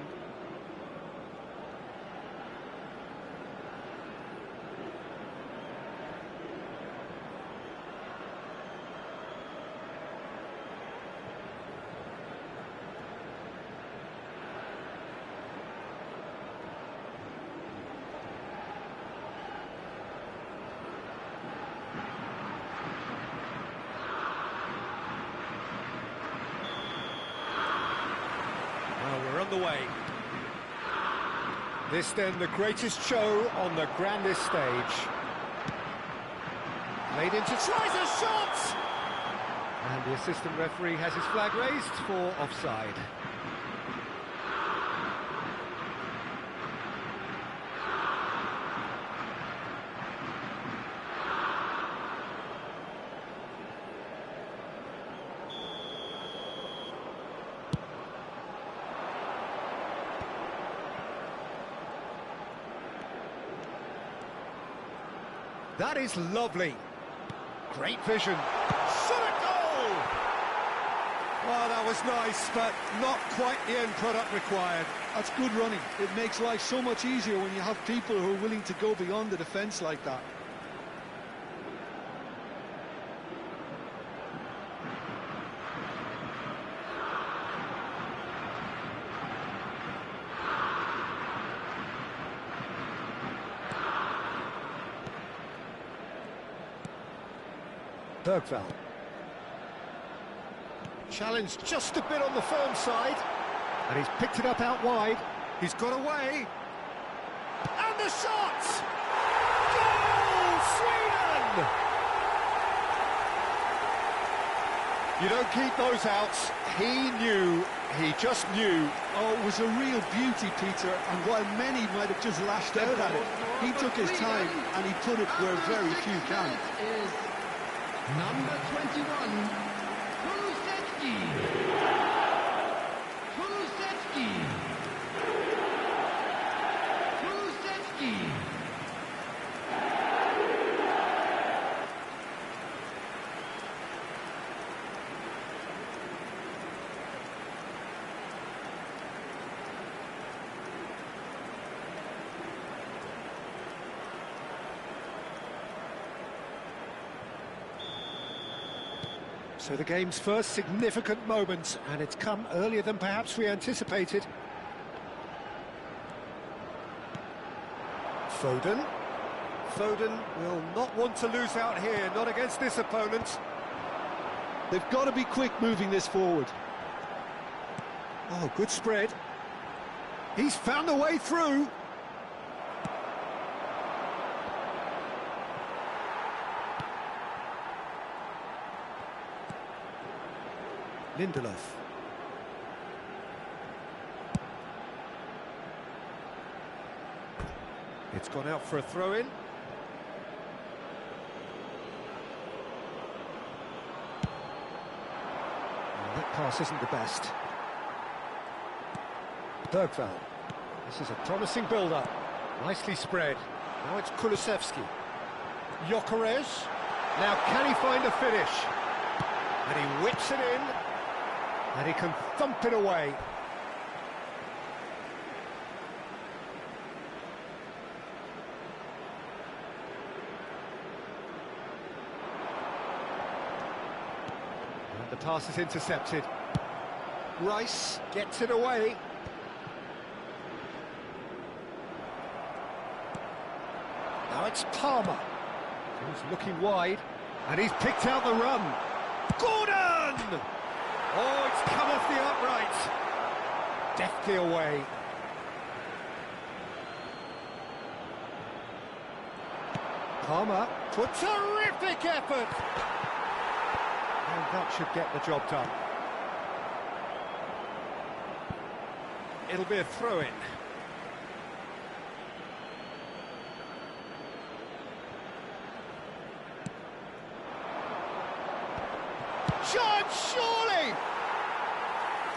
We're on the way. This then the greatest show on the grandest stage. Laid into tries a shot! And the assistant referee has his flag raised for offside. That is lovely. Great vision. Shot a goal! Well, that was nice, but not quite the end product required. That's good running. It makes life so much easier when you have people who are willing to go beyond the defence like that. Bergvall. Challenged just a bit on the firm side. And he's picked it up out wide. He's got away. And the shot! Goal, Sweden! You don't keep those outs. He just knew. Oh, it was a real beauty, Peter, and while many might have just lashed out at it, he took his time and he put it where very few can. Number 21, Kulusevski. Kulusevski. Kulusevski. So the game's first significant moment, and it's come earlier than perhaps we anticipated. Foden. Foden will not want to lose out here, not against this opponent. They've got to be quick moving this forward. Oh, good spread. He's found a way through. Lindelof. It's gone out for a throw-in. That pass isn't the best. Bergvall. This is a promising build-up. Nicely spread. Now it's Kulusevski. Gyökeres. Now can he find a finish? And he whips it in. And he can thump it away. And the pass is intercepted. Rice gets it away. Now it's Palmer. He's looking wide. And he's picked out the run. Gordon! Oh, it's come off the upright. Deftly away. Palmer, for terrific effort. And that should get the job done. It'll be a throw-in. Shot, surely!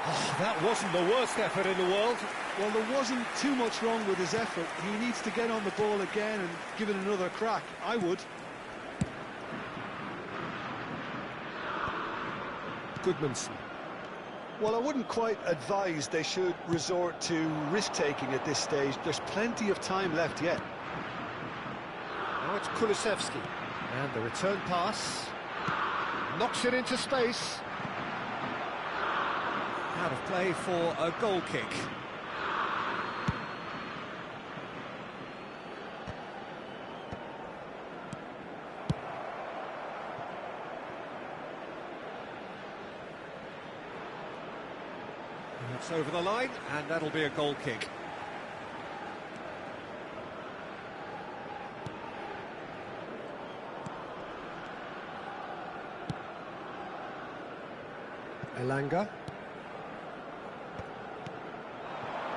Oh, that wasn't the worst effort in the world. Well, there wasn't too much wrong with his effort. He needs to get on the ball again and give it another crack. I would. Goodmanson. Well, I wouldn't quite advise they should resort to risk-taking at this stage. There's plenty of time left yet. Now it's Kulusevski. And the return pass. Knocks it into space. Out of play for a goal kick. It's over the line, and that'll be a goal kick. Elanga.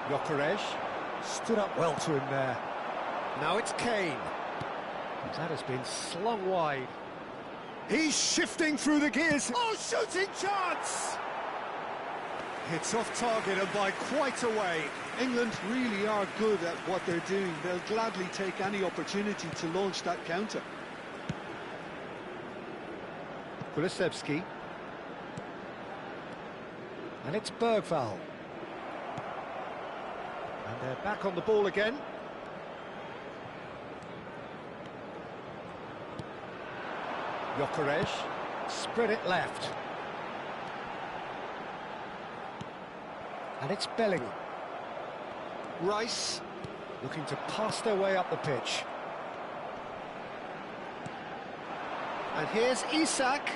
Gyökeres stood up well to him there. Now it's Kane. That has been slung wide. He's shifting through the gears. Oh, shooting chance! It's off target and by quite a way. England really are good at what they're doing. They'll gladly take any opportunity to launch that counter. Kulusevski. And it's Bergvall. And they're back on the ball again. Gyökeres spread it left. And it's Bellingham. Rice looking to pass their way up the pitch. And here's Isak.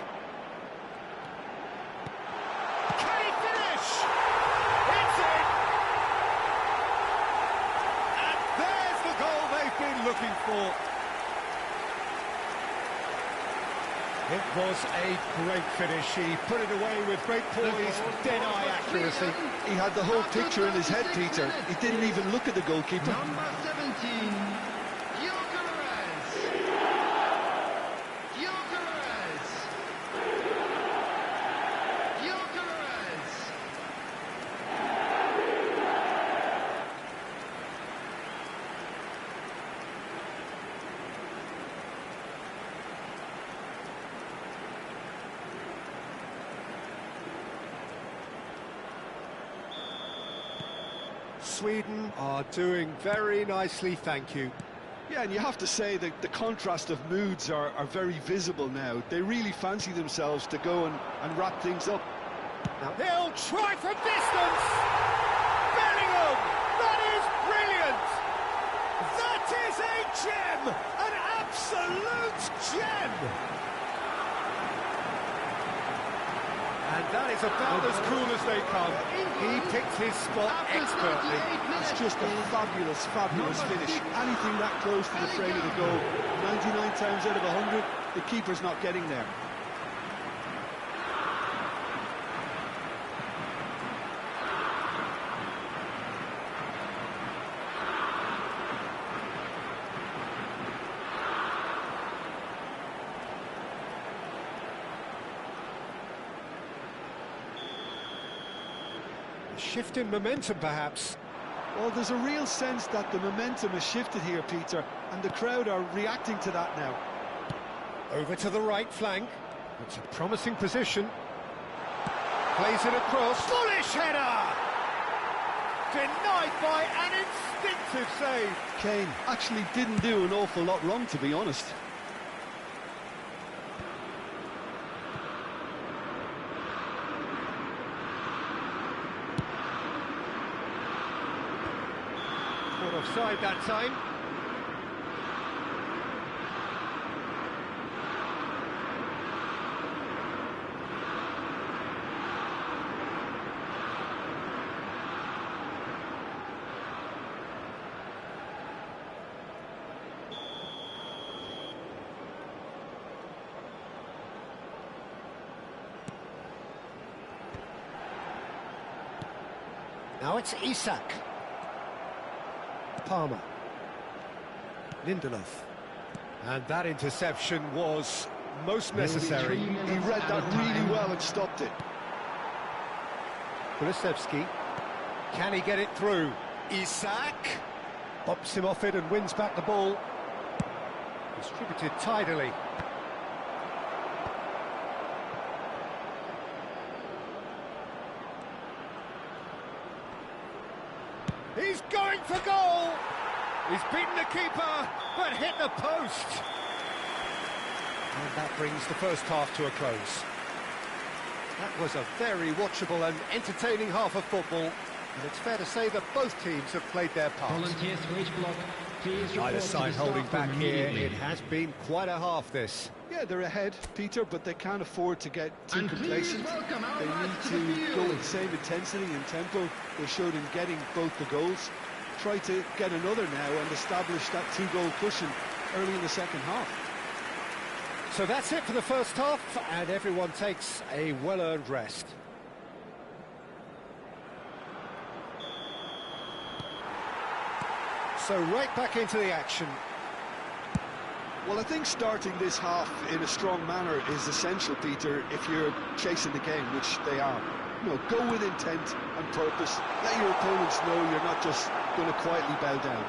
Can he finish? It's in! And there's the goal they've been looking for. It was a great finish. He put it away with great poise, dead-eye accuracy. He had the whole picture in his head, Peter. He didn't even look at the goalkeeper. Number 17, Gyökeres. Gyökeres. Gyökeres. Sweden are doing very nicely, thank you. Yeah, and you have to say that the contrast of moods are very visible now. They really fancy themselves to go and wrap things up. Now he'll try from distance! Bellingham! That is brilliant! That is a gem! An absolute gem! And that is about as cool as they come. He picked his spot expertly. It's just a fabulous, fabulous finish. Anything that close to the frame of the goal, 99 times out of 100, the keeper's not getting there. Shift in momentum, perhaps. Well, there's a real sense that the momentum has shifted here, Peter, and the crowd are reacting to that now. Over to the right flank. It's a promising position. Plays it across. Foolish header! Denied by an instinctive save. Kane actually didn't do an awful lot wrong, to be honest. Offside that time. Now it's Isak. Palmer. Lindelof. And that interception was most necessary. He read that really well and stopped it. Kulusevski. Can he get it through? Isak bops him off it and wins back the ball. Distributed tidily. He's going for goal! He's beaten the keeper, but hit the post. And that brings the first half to a close. That was a very watchable and entertaining half of football, and it's fair to say that both teams have played their part. Volunteers for each block, please Neither report side to the holding staff back room here. immediately. It has been quite a half, this. Yeah, they're ahead, Peter, but they can't afford to get too And complacent. please welcome our They lads to need the to go field. with the same intensity and tempo they showed in getting both the goals. Try to get another now and establish that two-goal cushion early in the second half. So that's it for the first half, and everyone takes a well-earned rest. So right back into the action. Well, I think starting this half in a strong manner is essential, Peter, if you're chasing the game, which they are. You know, go with intent and purpose. Let your opponents know you're not just going to quietly bow down.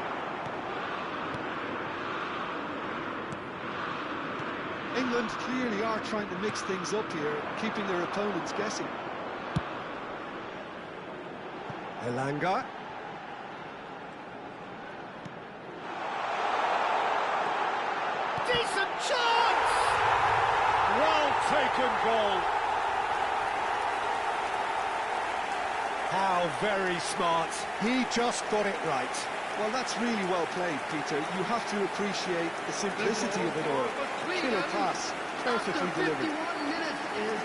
England clearly are trying to mix things up here, keeping their opponents guessing. Elanga. Decent chance! Well taken goal. How very smart. He just got it right. Well, that's really well played, Peter. You have to appreciate the simplicity of it all. Killer pass, perfectly After delivered. 51 minutes is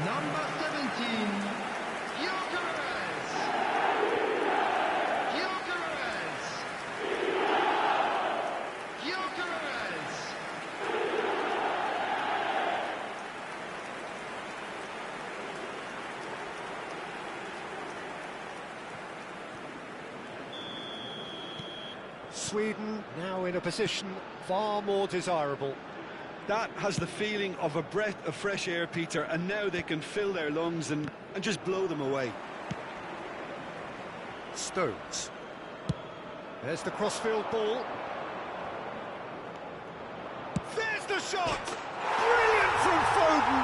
number 17, Gyökeres. Gyökeres. Gyökeres. Sweden now in a position far more desirable. That has the feeling of a breath of fresh air, Peter, and now they can fill their lungs and just blow them away. Stones. There's the crossfield ball. There's the shot! Brilliant from Foden!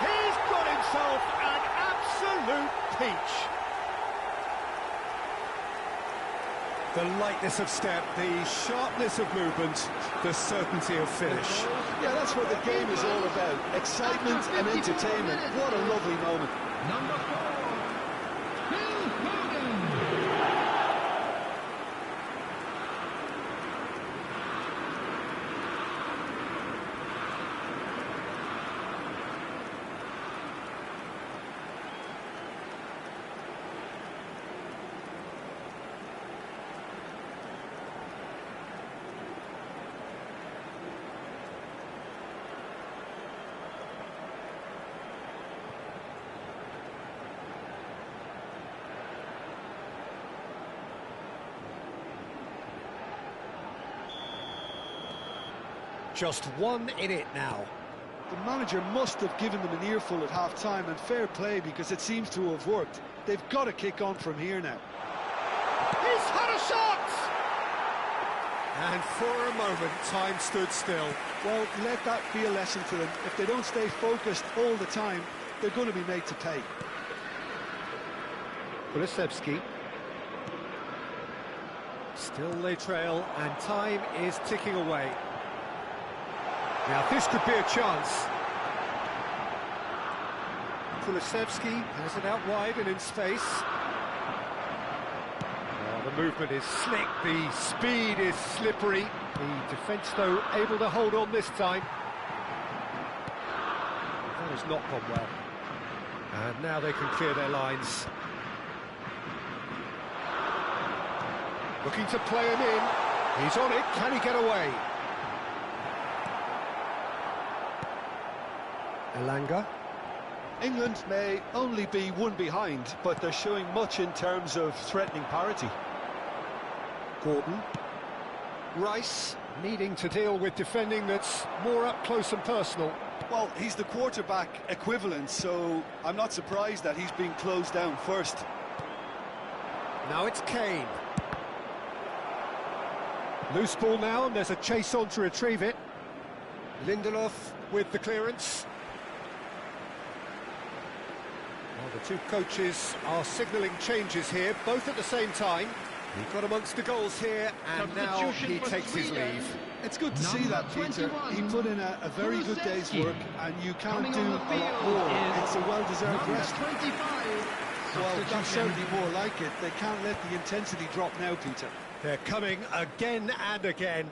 He's got himself an absolute peach. The lightness of step, the sharpness of movement, the certainty of finish. Yeah, that's what the game is all about. Excitement and entertainment. What a lovely moment. Number 4, Phil Hogan. Just one in it now. The manager must have given them an earful at half-time, and fair play because it seems to have worked. They've got to kick on from here now. He's had a shot! And for a moment, time stood still. Well, let that be a lesson to them. If they don't stay focused all the time, they're going to be made to pay. Kulusevski. Still they trail, and time is ticking away. Now this could be a chance. Kulusevski has it out wide and in space. Oh, the movement is slick, the speed is slippery. The defence, though, able to hold on this time. That has not gone well. And now they can clear their lines. Looking to play him in. He's on it. Can he get away? Elanga. England may only be one behind, but they're showing much in terms of threatening parity. Gordon. Rice needing to deal with defending that's more up close and personal. Well, he's the quarterback equivalent, so I'm not surprised that he's being closed down first. Now it's Kane. Loose ball now, and there's a chase on to retrieve it. Lindelof with the clearance. Well, the two coaches are signalling changes here, both at the same time. He got amongst the goals here, and now he takes his leave. It's good to see that, Peter. He put in a very good day's work, and you can't do a lot more. It's a well-deserved rest. 25. Well, that's certainly more like it. They can't let the intensity drop now, Peter. They're coming again and again.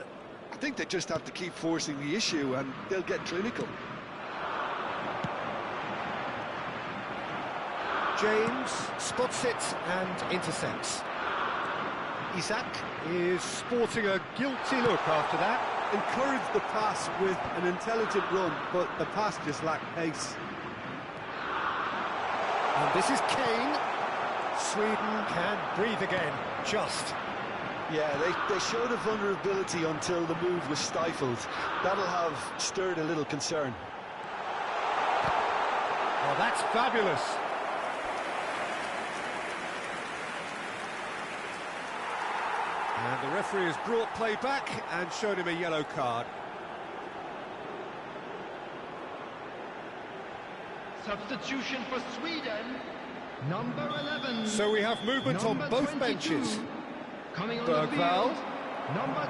I think they just have to keep forcing the issue, and they'll get clinical. James spots it and intercepts. Isak is sporting a guilty look after that. Encouraged the pass with an intelligent run, but the pass just lacked pace. And this is Kane. Sweden can breathe again, just. Yeah, they showed a vulnerability until the move was stifled. That'll have stirred a little concern. Oh, that's fabulous. And the referee has brought play back and shown him a yellow card. Substitution for Sweden, number 11. So we have movement on both 22. benches. Coming on Bergvall. the field, number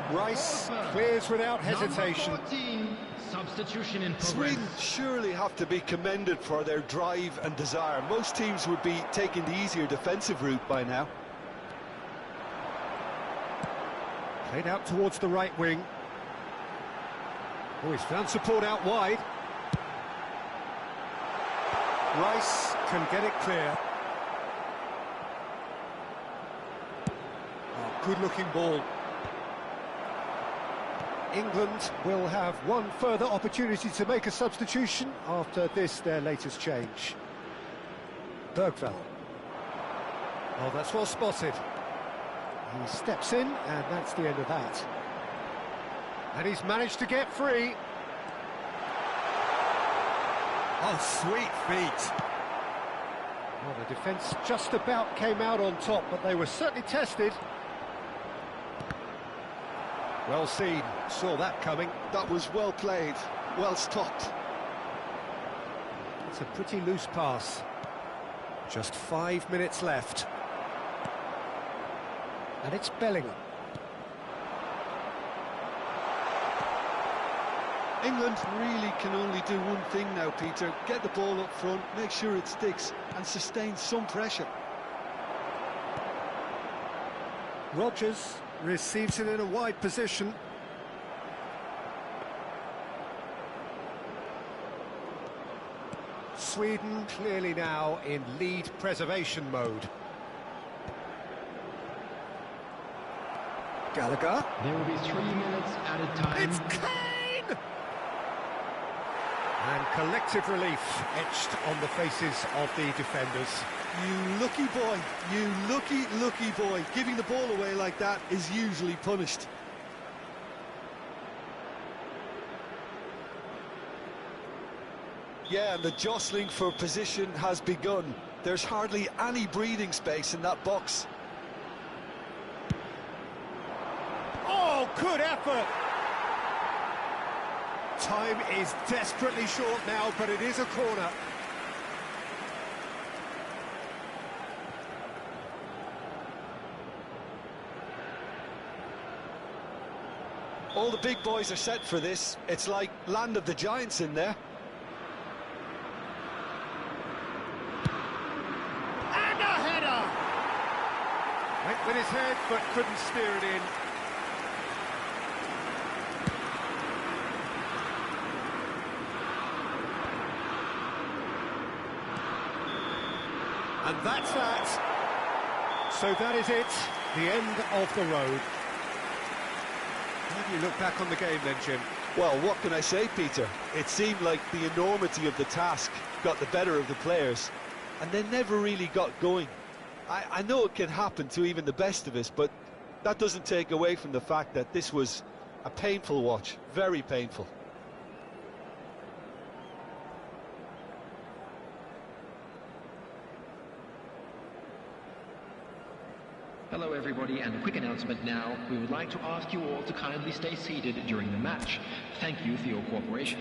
10. Rice Orfer. clears without hesitation. Number 14. Substitution in progress. Sweden surely have to be commended for their drive and desire. Most teams would be taking the easier defensive route by now. Played out towards the right wing. Oh, he's found support out wide. Rice can get it clear. Oh, good-looking ball. England will have one further opportunity to make a substitution after this, their latest change. Bergvall. Oh, that's well spotted. He steps in, and that's the end of that. And he's managed to get free. Oh, sweet feet. Well, the defence just about came out on top, but they were certainly tested. Well seen, saw that coming. That was well played, well stopped. It's a pretty loose pass. Just 5 minutes left. And it's Bellingham. England really can only do one thing now, Peter. Get the ball up front, make sure it sticks, and sustain some pressure. Rodgers receives it in a wide position. Sweden clearly now in lead preservation mode. Gallagher. There will be 3 minutes added time. It's Kane! And collective relief etched on the faces of the defenders. You lucky boy, you lucky boy. Giving the ball away like that is usually punished. Yeah, and the jostling for position has begun. There's hardly any breathing space in that box. Oh, good effort! Time is desperately short now, but it is a corner. All the big boys are set for this. It's like land of the giants in there. And a header! Went with his head, but couldn't steer it in. And that's that. So that is it, the end of the road. How do you look back on the game then, Jim? Well, what can I say, Peter? It seemed like the enormity of the task got the better of the players, and they never really got going. I know it can happen to even the best of us, but that doesn't take away from the fact that this was a painful watch, very painful. Hello everybody, and a quick announcement now. We would like to ask you all to kindly stay seated during the match. Thank you for your cooperation.